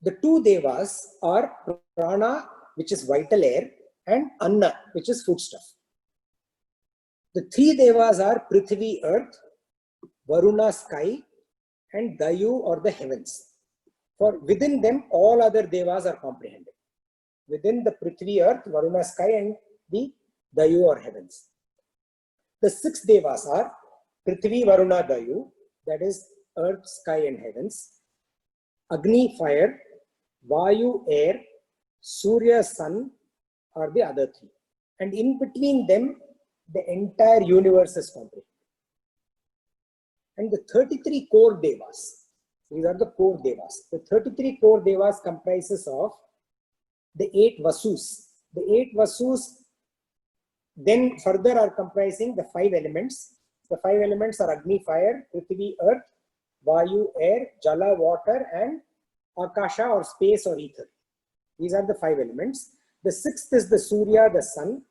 The 2 devas are Prana, which is vital air, and Anna, which is foodstuff. The 3 devas are Prithvi, earth, Varuna, sky, and Dayu or the heavens. For within them, all other devas are comprehended. Within the Prithvi, earth, Varuna, sky, and the Dayu or heavens. The 6 devas are Prithvi, Varuna, Dayu, that is earth, sky, and heavens. Agni, fire, Vayu, air, Surya, sun are the other 3. And in between them, the entire universe is comprehended. And the 33 core devas, these are the core devas. The 33 core devas comprises of the 8 Vasus. The 8 Vasus then further are comprising the 5 elements. The 5 elements are Agni, fire, Prithvi, earth, Vayu, air, Jala, water, and Akasha or space or ether. These are the 5 elements. The 6th is the Surya, the sun,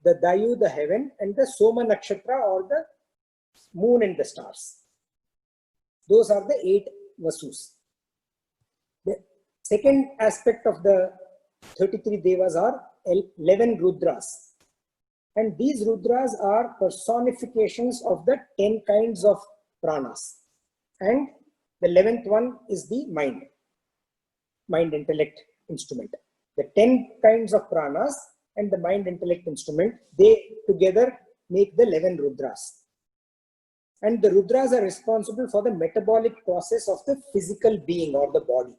the Dayu, the heaven, and the Soma Nakshatra or the moon and the stars. Those are the 8 Vasus. The second aspect of the 33 devas are 11 Rudras. And these Rudras are personifications of the 10 kinds of pranas. And the 11th one is the mind intellect instrument. The 10 kinds of pranas and the mind intellect instrument, they together make the 11 Rudras. And the Rudras are responsible for the metabolic process of the physical being or the body.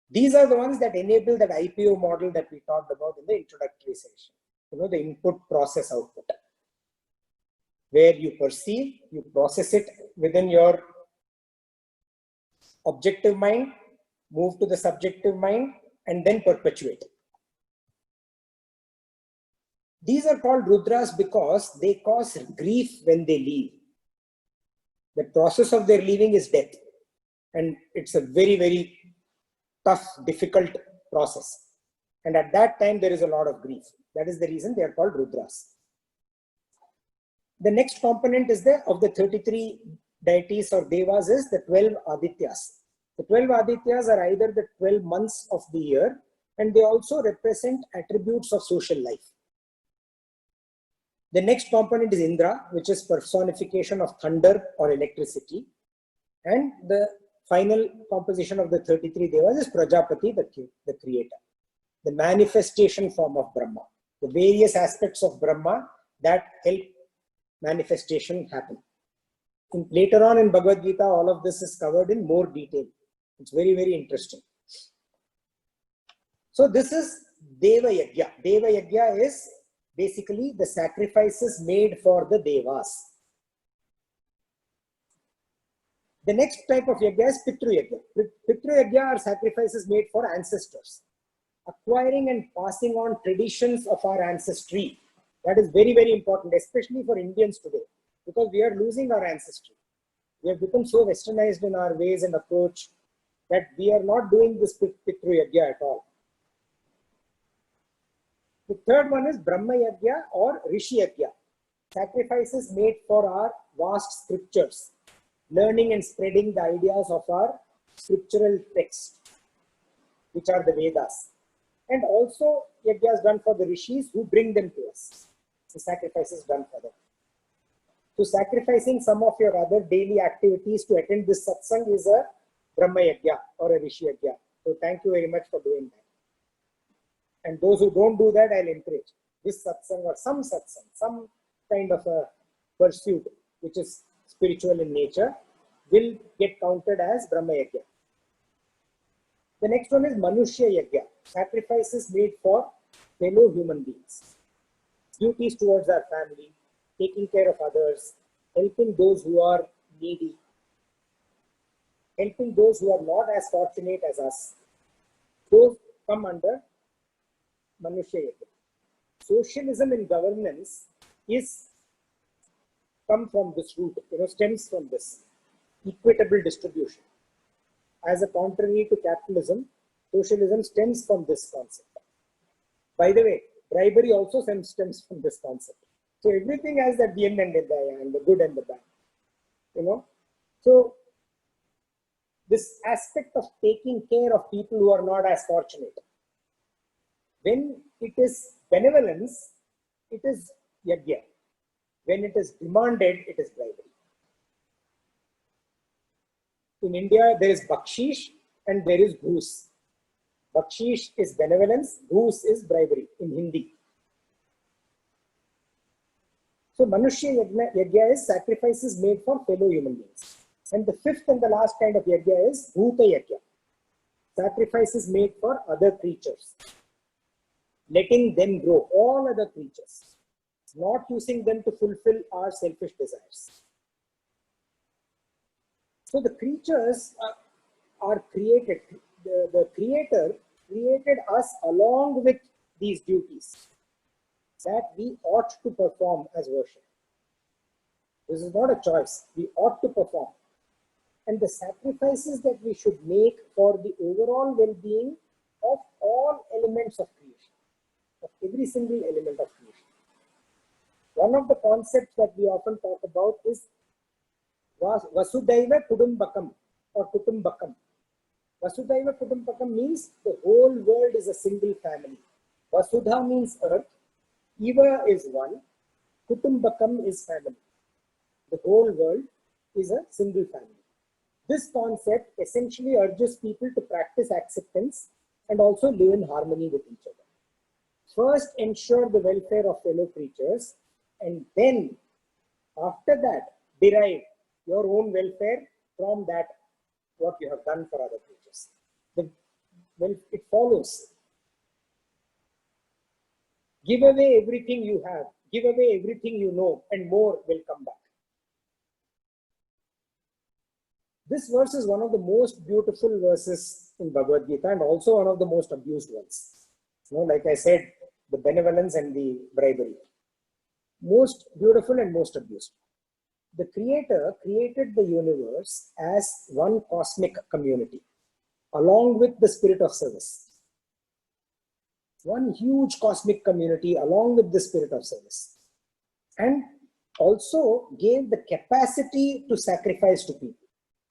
These are the ones that enable that IPO model that we talked about in the introductory session. You know, the input, process, output, where you perceive, you process it within your objective mind, move to the subjective mind, and then perpetuate. These are called Rudras because they cause grief when they leave. The process of their leaving is death. And it's a very, very tough, difficult process. And at that time, there is a lot of grief. That is the reason they are called Rudras. The next component is of the 33 deities or devas is the 12 Adityas. The 12 Adityas are either the 12 months of the year, and they also represent attributes of social life. The next component is Indra, which is personification of thunder or electricity. And the final composition of the 33 devas is Prajapati, the creator, the manifestation form of Brahma, the various aspects of Brahma that help manifestation happen. Later on in Bhagavad Gita, all of this is covered in more detail. It's very, very interesting. So this is Deva Yajna. Deva Yajna is basically the sacrifices made for the devas. The next type of yajna is Pitru Yajna. Pitru Yajna are sacrifices made for ancestors, acquiring and passing on traditions of our ancestry. That is very, very important, especially for Indians today, because we are losing our ancestry. We have become so westernized in our ways and approach that we are not doing this Pitru Yajna at all. The third one is Brahma Yajna or Rishi Yajna, sacrifices made for our vast scriptures, learning and spreading the ideas of our scriptural text, which are the Vedas. And also yajnas done for the rishis who bring them to us. The sacrifices done for them. So sacrificing some of your other daily activities to attend this satsang is a Brahma Yajna or a Rishi Yajna. So thank you very much for doing that. And those who don't do that, I'll encourage this satsang or some satsang, some kind of a pursuit which is spiritual in nature, will get counted as Brahma Yajna. The next one is Manushya Yajna, sacrifices made for fellow human beings. Duties towards our family, taking care of others, helping those who are needy, helping those who are not as fortunate as us. Those come under Manushya Yajna. Socialism in governance come from this root, stems from this equitable distribution. As a contrary to capitalism, socialism stems from this concept. By the way, bribery also stems from this concept. So everything has that yin and the good and the bad. So this aspect of taking care of people who are not as fortunate. When it is benevolence, it is yajna. When it is demanded, it is bribery. In India, there is bakshish and there is ghoos. Bakshish is benevolence, ghoos is bribery in Hindi. So Manushya Yajna is sacrifices made for fellow human beings. And the fifth and the last kind of Yajna is Bhuta Yajna. Sacrifices made for other creatures. Letting them grow, all other creatures. Not using them to fulfill our selfish desires. So the creatures are created, the Creator created us along with these duties that we ought to perform as worship. This is not a choice, we ought to perform. And the sacrifices that we should make for the overall well-being of all elements of creation, of every single element of creation. One of the concepts that we often talk about is Vasudhaiva Kudumbakam or Kutumbakam. Vasudhaiva Kutumbakam means the whole world is a single family. Vasudha means earth, Eva is one, Kutumbakam is family. The whole world is a single family. This concept essentially urges people to practice acceptance and also live in harmony with each other. First, ensure the welfare of fellow creatures, and then, after that, derive your own welfare from that, what you have done for other creatures. Well, it follows. Give away everything you have, give away everything you know, and more will come back. This verse is one of the most beautiful verses in Bhagavad Gita and also one of the most abused ones. You know, like I said, the benevolence and the bribery. Most beautiful and most abused. The Creator created the universe as one cosmic community, along with the spirit of service. One huge cosmic community along with the spirit of service. And also gave the capacity to sacrifice to people.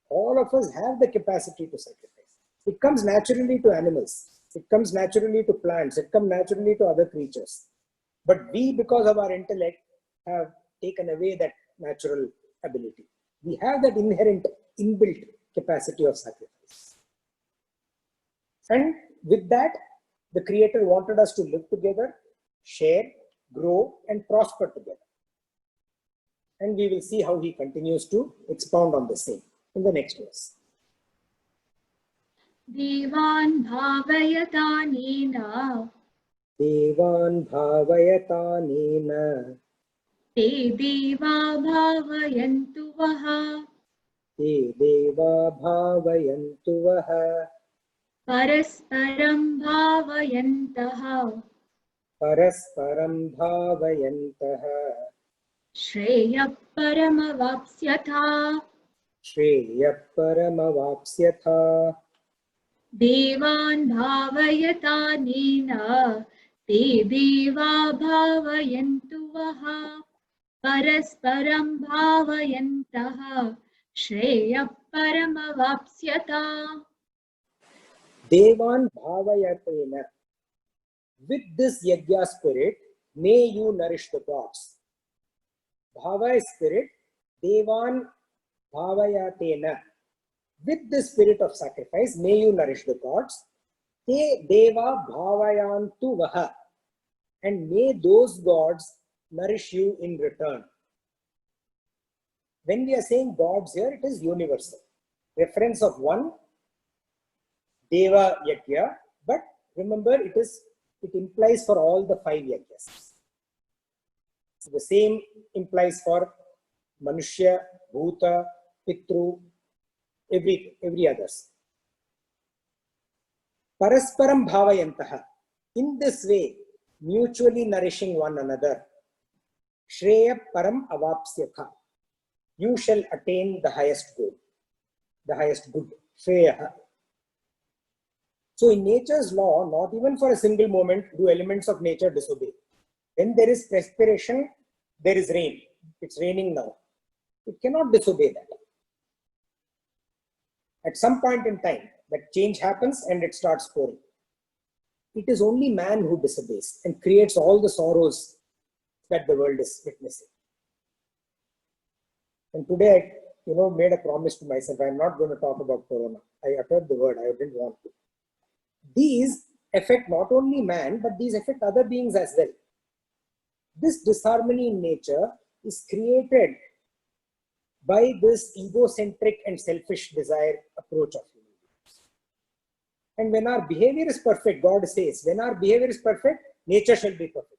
All of us have the capacity to sacrifice. It comes naturally to animals. It comes naturally to plants. It comes naturally to other creatures. But we, because of our intellect, have taken away that natural ability. We have that inherent, inbuilt capacity of sacrifice. And with that, the Creator wanted us to live together, share, grow, and prosper together. And we will see how he continues to expound on the same in the next verse. Devan bhavayatanena Devan bhavayatanena te deva bhavayantu vaha te deva bhavayantu vaha parasparam bhavayantaha parasparam bhavayantaha Shreya paramavapsyatha Shreya paramavapsyatha Devan bhavayatanena te deva bhavayantu vaha parasparam bhavayantaha Shreya paramavapsyatha. Devan bhavayatena. With this yajna spirit, may you nourish the gods. Bhava is spirit, Devan bhavayatena. With the spirit of sacrifice, may you nourish the gods. Te deva bhavayantu vaha. And may those gods nourish you in return. When we are saying gods here, it is universal. Reference of one, Deva Yajna, but remember it implies for all the 5 yajnas. So the same implies for Manushya, Bhuta, Pitru, every others. Parasparam bhavayantaha. In this way, mutually nourishing one another. Shreya param avapsyatha. You shall attain the highest good. The highest good. Shreya. So in nature's law, not even for a single moment do elements of nature disobey. When there is perspiration, there is rain. It's raining now. It cannot disobey that. At some point in time, that change happens and it starts pouring. It is only man who disobeys and creates all the sorrows that the world is witnessing. And today made a promise to myself. I'm not going to talk about Corona. I uttered the word. I didn't want to. These affect not only man, but these affect other beings as well. This disharmony in nature is created by this egocentric and selfish desire approach of human beings. And when our behavior is perfect, God says, when our behavior is perfect, nature shall be perfect.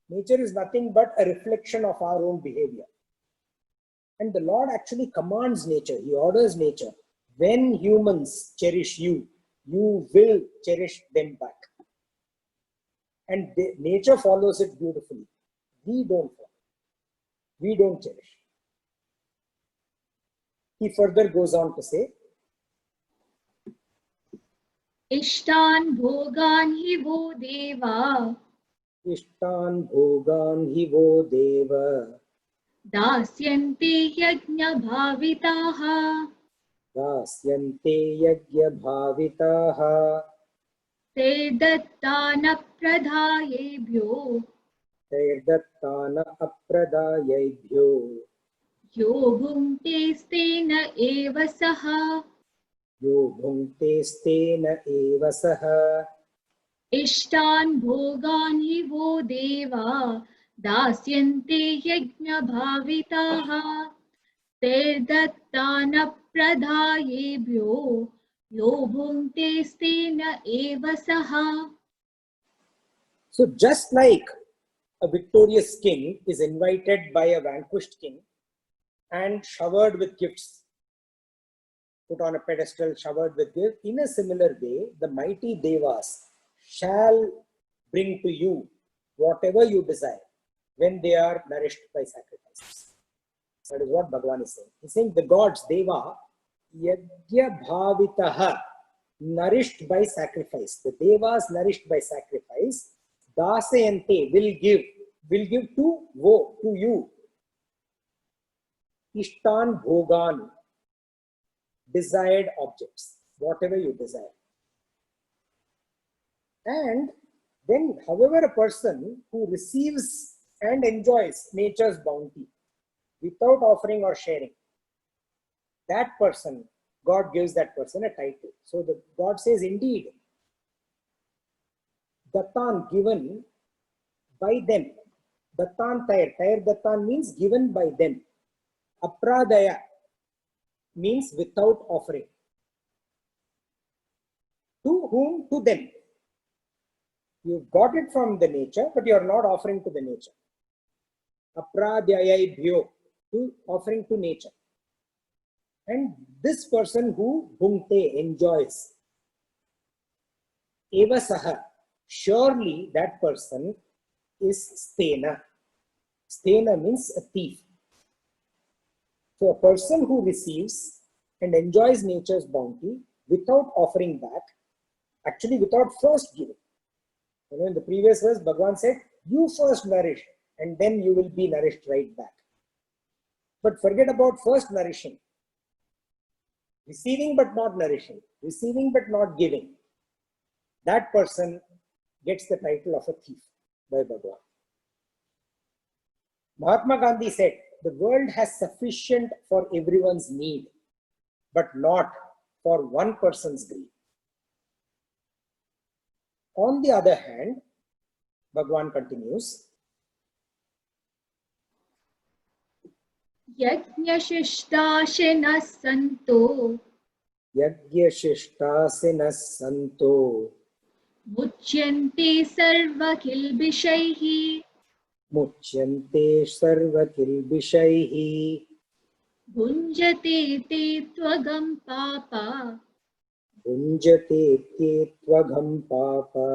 Nature is nothing but a reflection of our own behavior. And the Lord actually commands nature. He orders nature. When humans cherish you, you will cherish them back. And nature follows it beautifully. We don't follow. We don't cherish. He further goes on to say, Ishtan bhogan hi vo deva Ishtan bhogan hi vo deva dasyante yajna bhavitaha dasyante yajna bhavitaha te dattana pradhayebhyo Dattana apradayebhyo yo bhunte stena eva saha Yo bhunte stena eva saha Ishtan bhogan hi vo deva dasyante yajna bhavitaha te dattana pradhayebhyo yo bhunte stena eva saha. So just like a victorious king is invited by a vanquished king and showered with gifts, put on a pedestal, showered with gifts, in a similar way, the mighty devas shall bring to you whatever you desire when they are nourished by sacrifices. That is what Bhagavan is saying. He's saying the gods, Deva, Yajna Bhavitaha, nourished by sacrifice. The Devas nourished by sacrifice, Dasayante, will give to you. Ishtan Bhogan, desired objects, whatever you desire. And then, however, a person who receives and enjoys nature's bounty without offering or sharing, that person, God gives that person a title. So God says, indeed, Dattan, given by them. Dattan Tayar Dattan means given by them. Apradaya means without offering. To whom? To them. You got it from the nature, but you are not offering to the nature. Apradayabhyo, to offering to nature. And this person who bhungte, enjoys, eva saha, surely that person is stena. Stena means a thief. So a person who receives and enjoys nature's bounty without offering back, actually without first giving. In the previous verse, Bhagavan said, you first nourish and then you will be nourished right back. But forget about first nourishing. Receiving but not nourishing. Receiving but not giving. That person gets the title of a thief by Bhagavan. Mahatma Gandhi said, the world has sufficient for everyone's need, but not for one person's greed. On the other hand, Bhagavan continues, Yajnashishtashinas santo Yagyashishtaasinas santo Muchyante sarvakilbishaihi Muchyante sarvakilbishaihi Bhunjate te tvagam papa Bhunjate te tvagam papa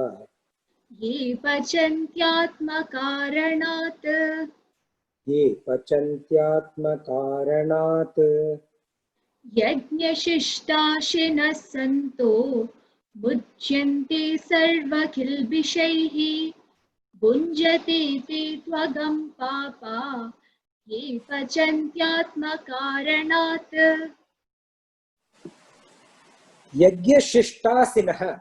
Ye pachantyatmakaranat Ye pachantyatmakaranat Yajnashishtashinas santo Muchyante sarvakilbishaihi Bhunjate te tvagam papa Ye pachantyatmakaranat. Yagyashishtasinaha,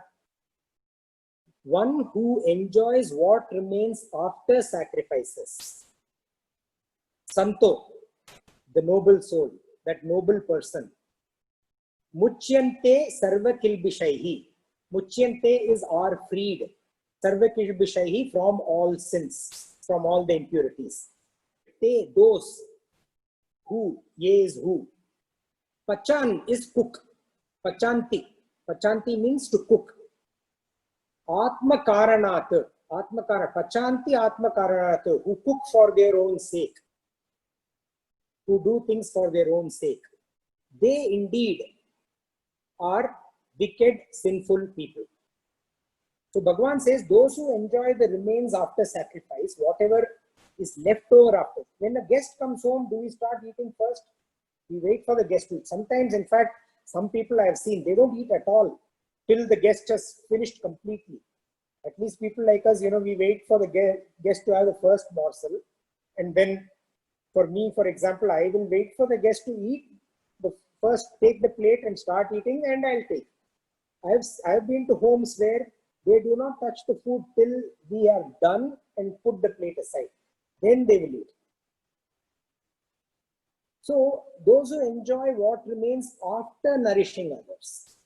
one who enjoys what remains after sacrifices. Santo, the noble soul. that noble person. Muchyante sarva kilbishaihi. Muchyante is are freed. Sarva kilbishaihi from all sins, from all the impurities. Te, those who, ye is who. Pachan is cook. Pachanti. Pachanti means to cook. Atma karanat. Atma karanat. Pachanti atma karanat. Who cook for their own sake. Who do things for their own sake. They indeed are wicked, sinful people. So Bhagavan says, those who enjoy the remains after sacrifice, whatever is left over after. When a guest comes home, do we start eating first? We wait for the guest to eat. Sometimes, in fact, some people I have seen, they don't eat at all till the guest has finished completely. At least people like us, we wait for the guest to have the first morsel. And then for me, for example, I will wait for the guest to eat. First take the plate and start eating, and I'll take. I've been to homes where they do not touch the food till we are done and put the plate aside. Then they will eat. So those who enjoy what remains after nourishing others.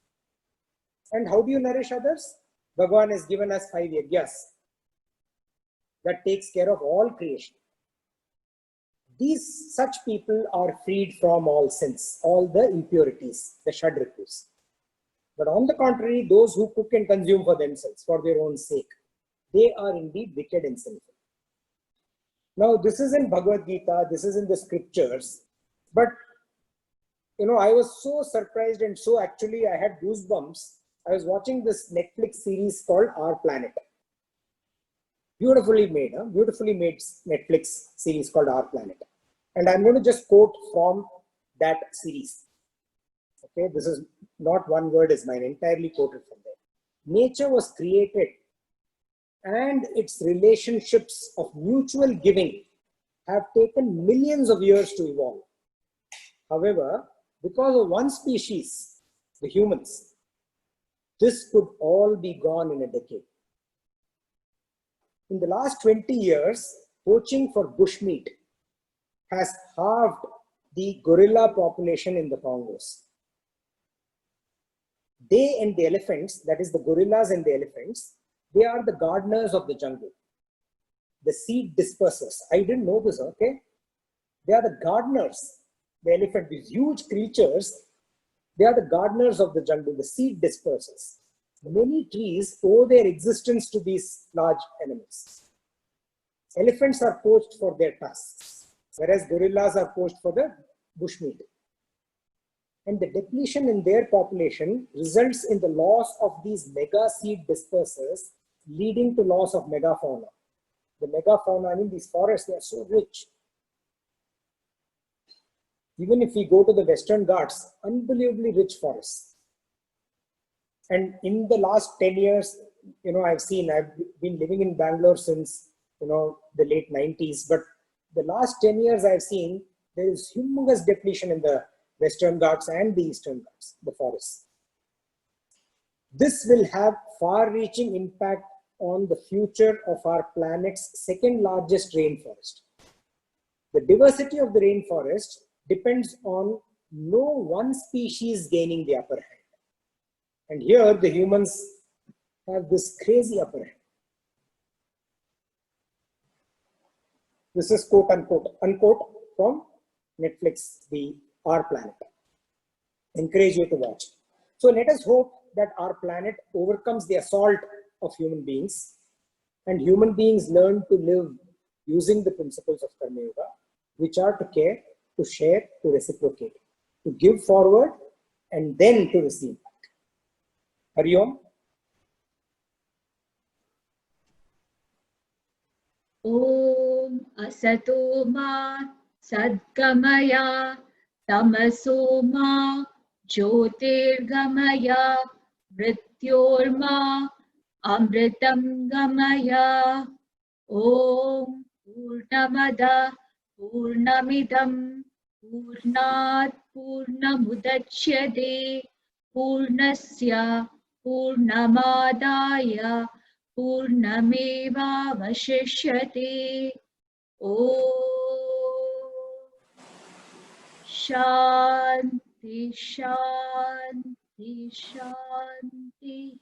And how do you nourish others? Bhagavan has given us 5 yagyas that takes care of all creation. Such people are freed from all sins, all the impurities, the shadritus. But on the contrary, those who cook and consume for themselves, for their own sake, they are indeed wicked and sinful. Now, this is in Bhagavad Gita, this is in the scriptures, but I was so surprised, and so actually I had goosebumps. I was watching this Netflix series called Our Planet. Beautifully made Netflix series called Our Planet. And I'm going to just quote from that series. Okay, this is not one word is mine, entirely quoted from there. Nature was created and its relationships of mutual giving have taken millions of years to evolve. However, because of one species, the humans, this could all be gone in a decade. In the last 20 years, poaching for bushmeat has halved the gorilla population in the Congos. They and the elephants, that is the gorillas and the elephants, they are the gardeners of the jungle, the seed dispersers. I didn't know this, okay? They are the gardeners, the elephant, these huge creatures, they are the gardeners of the jungle, the seed dispersers. Many trees owe their existence to these large animals. Elephants are poached for their tusks, whereas gorillas are poached for the bushmeat. And the depletion in their population results in the loss of these mega seed dispersers, leading to loss of megafauna. The megafauna, I mean these forests, they are so rich. Even if we go to the Western Ghats, unbelievably rich forests. And in the last 10 years, I've been living in Bangalore since, the late 90s. But the last 10 years I've seen, there is humongous depletion in the Western Ghats and the Eastern Ghats, the forests. This will have far-reaching impact on the future of our planet's second largest rainforest. The diversity of the rainforest depends on no one species gaining the upper hand. And here the humans have this crazy upper hand. This is quote unquote from Netflix, the Our Planet. Encourage you to watch. So let us hope that our planet overcomes the assault of human beings and human beings learn to live using the principles of Karma Yoga, which are to care, to share, to reciprocate, to give forward and then to receive back. Hari Om. Om Asato Ma Sadgamaya Tamaso Ma Jyotirgamaya Mrityorma Amritam Gamaya. Om Purnamada Purnamidam Purnat Purnamudachyate Purnasya Purnamadaya Purnameva Vashishyate. Om. Shanti, Shanti, Shanti.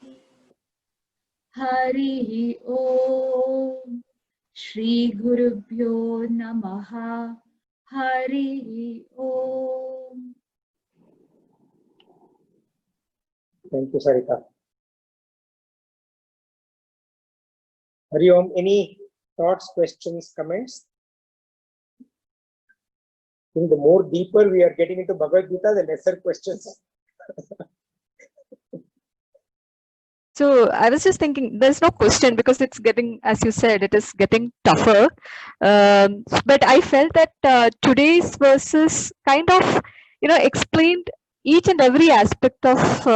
Hari Om. Shri Gurubhyo Namaha. Hari Om. Thank you, Sarita. Hari Om, any thoughts, questions, comments? I think the more deeper we are getting into Bhagavad Gita, the lesser questions. So I was just thinking, there's no question because it's getting, as you said, it is getting tougher. But I felt that today's verses kind of, explained each and every aspect of,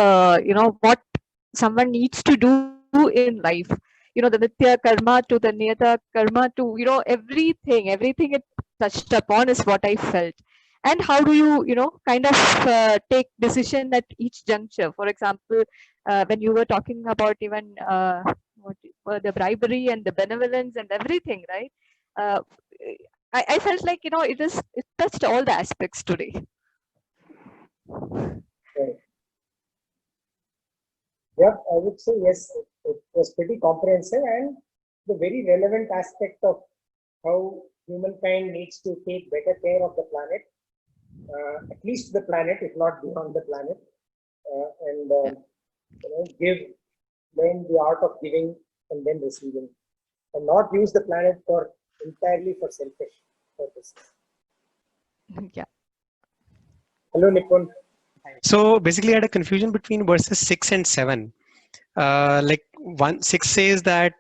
what someone needs to do in life. The Nitya Karma to the Niyata Karma to, everything it touched upon is what I felt. And how do you, kind of take decision at each juncture? For example, when you were talking about even the bribery and the benevolence and everything, right? Uh, I felt like, it touched all the aspects today. Right. Yeah, I would say yes, it was pretty comprehensive and the very relevant aspect of how humankind needs to take better care of the planet, at least the planet, if not beyond the planet, and learn the art of giving and then receiving, and not use the planet for entirely for selfish purposes. Yeah. Hello, Nipun. So basically, I had a confusion between verses 6 and 7. Like 6 says that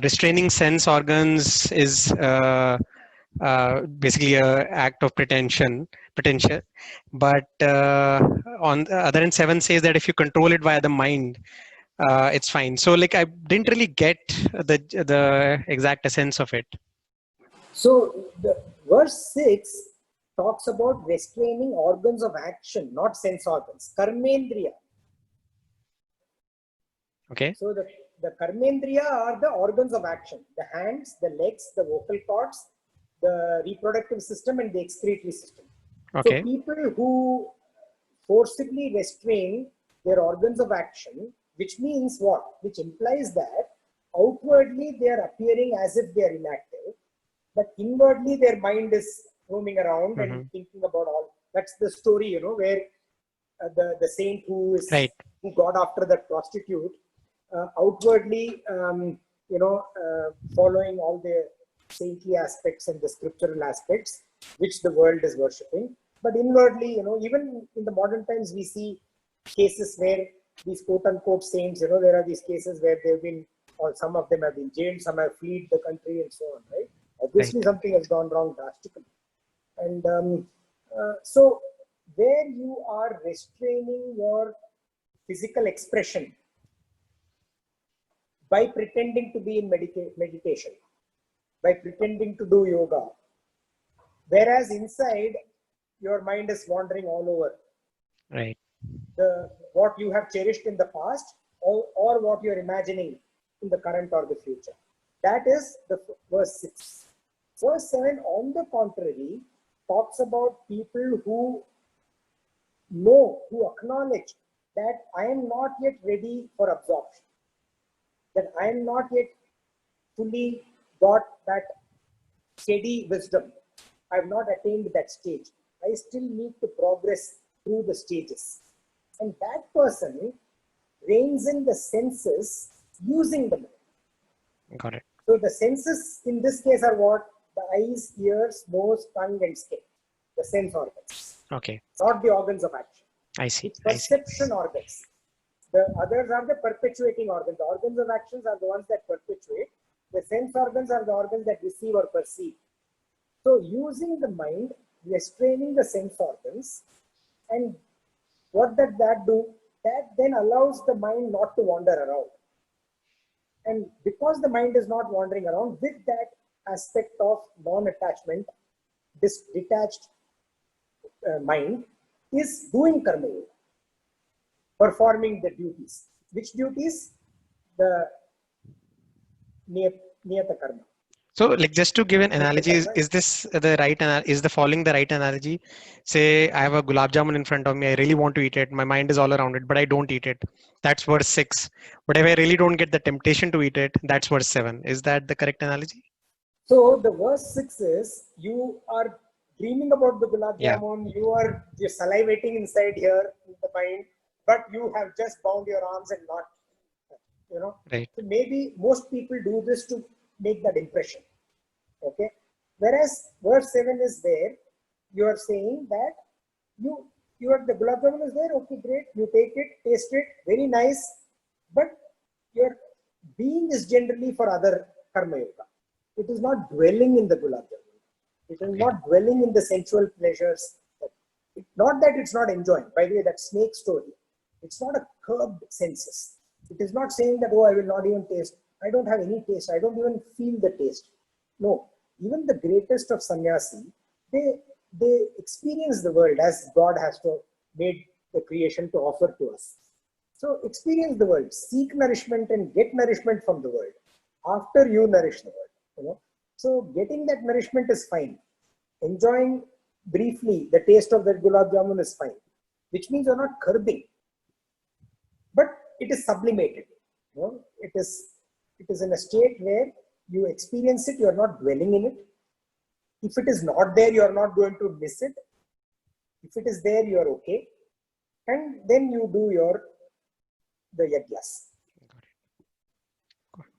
restraining sense organs is basically a act of pretension. But on the other hand, 7 says that if you control it via the mind, it's fine. So like I didn't really get the exact essence of it. So the verse 6 talks about restraining organs of action, not sense organs. Karmendriya. Okay. So the karmendriya are the organs of action, the hands, the legs, the vocal cords, the reproductive system, and the excretory system. Okay. So people who forcibly restrain their organs of action, which means what? Which implies that outwardly they are appearing as if they are inactive, but inwardly their mind is roaming around and thinking about all. That's the story, where the saint who got after that prostitute, outwardly, following all the saintly aspects and the scriptural aspects which the world is worshipping, but inwardly, even in the modern times, we see cases where these quote-unquote saints, there are these cases where they've been, or some of them have been jailed, some have fled the country, and so on, right? Obviously, something has gone wrong drastically. And so, where you are restraining your physical expression by pretending to be in meditation, by pretending to do yoga, whereas inside your mind is wandering all over. Right. What you have cherished in the past, or what you are imagining in the current or the future. That is the verse 6. Verse 7, on the contrary, talks about people who know, who acknowledge that I am not yet ready for absorption, that I am not yet fully got that steady wisdom. I have not attained that stage. I still need to progress through the stages. And that person reins in the senses using the mind. Got it. So the senses in this case are what? The eyes, ears, nose, tongue, and skin. The sense organs. Okay. Not the organs of action. I see. It's perception organs. The others are the perpetuating organs. The organs of actions are the ones that perpetuate. The sense organs are the organs that receive or perceive. So using the mind, restraining the sense organs, and what does that do? That then allows the mind not to wander around. And because the mind is not wandering around, with that aspect of non-attachment, this detached mind is doing karma yoga, performing the duties. Which duties? The niyata karma. So, like, just to give an analogy, is this the right, is the following the right analogy? Say, I have a gulab jamun in front of me. I really want to eat it. My mind is all around it, but I don't eat it. That's verse 6. But if I really don't get the temptation to eat it, that's verse 7. Is that the correct analogy? So the verse 6 is you are dreaming about the gulab Yeah. jamun, you're salivating inside here in the mind, but you have just bound your arms and not, you know. Right. So maybe most people do this to make that impression. Okay. Whereas verse 7 is there, you are saying that you are the gulab jamun is there, okay, great, you take it, taste it, very nice, but your being is generally for other karma yoga. It is not dwelling in the gulab jamun. It is not dwelling in the sensual pleasures. Not that it's not enjoying. By the way, that snake story, it's not a curbed senses. It is not saying that, oh, I will not even taste. I don't have any taste. I don't even feel the taste. No, even the greatest of sannyasi, they experience the world as God has to made the creation to offer to us. So experience the world, seek nourishment and get nourishment from the world after you nourish the world. You know, so getting that nourishment is fine. Enjoying briefly the taste of that gulab jamun is fine, which means you're not curbing, but it is sublimated. You know, it is in a state where you experience it, you are not dwelling in it. If it is not there, you are not going to miss it. If it is there, you are okay, and then you do the yagyas.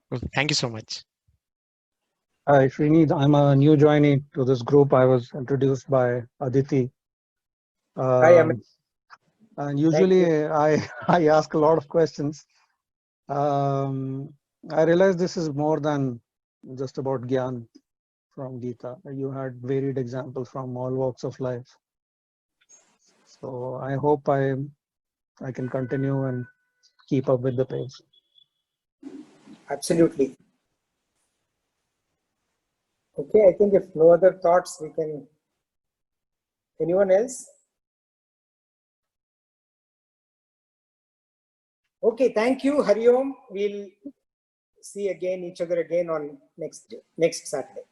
Well, thank you so much. Hi, Srini. I'm a new joinee to this group. I was introduced by Aditi. Hi, Amit. And usually I ask a lot of questions. I realize this is more than just about Gyan from Gita. You had varied examples from all walks of life. So I hope I can continue and keep up with the pace. Absolutely. Okay, I think if no other thoughts, we can. Anyone else? Okay, thank you, Hari Om. We'll see each other again on next Saturday.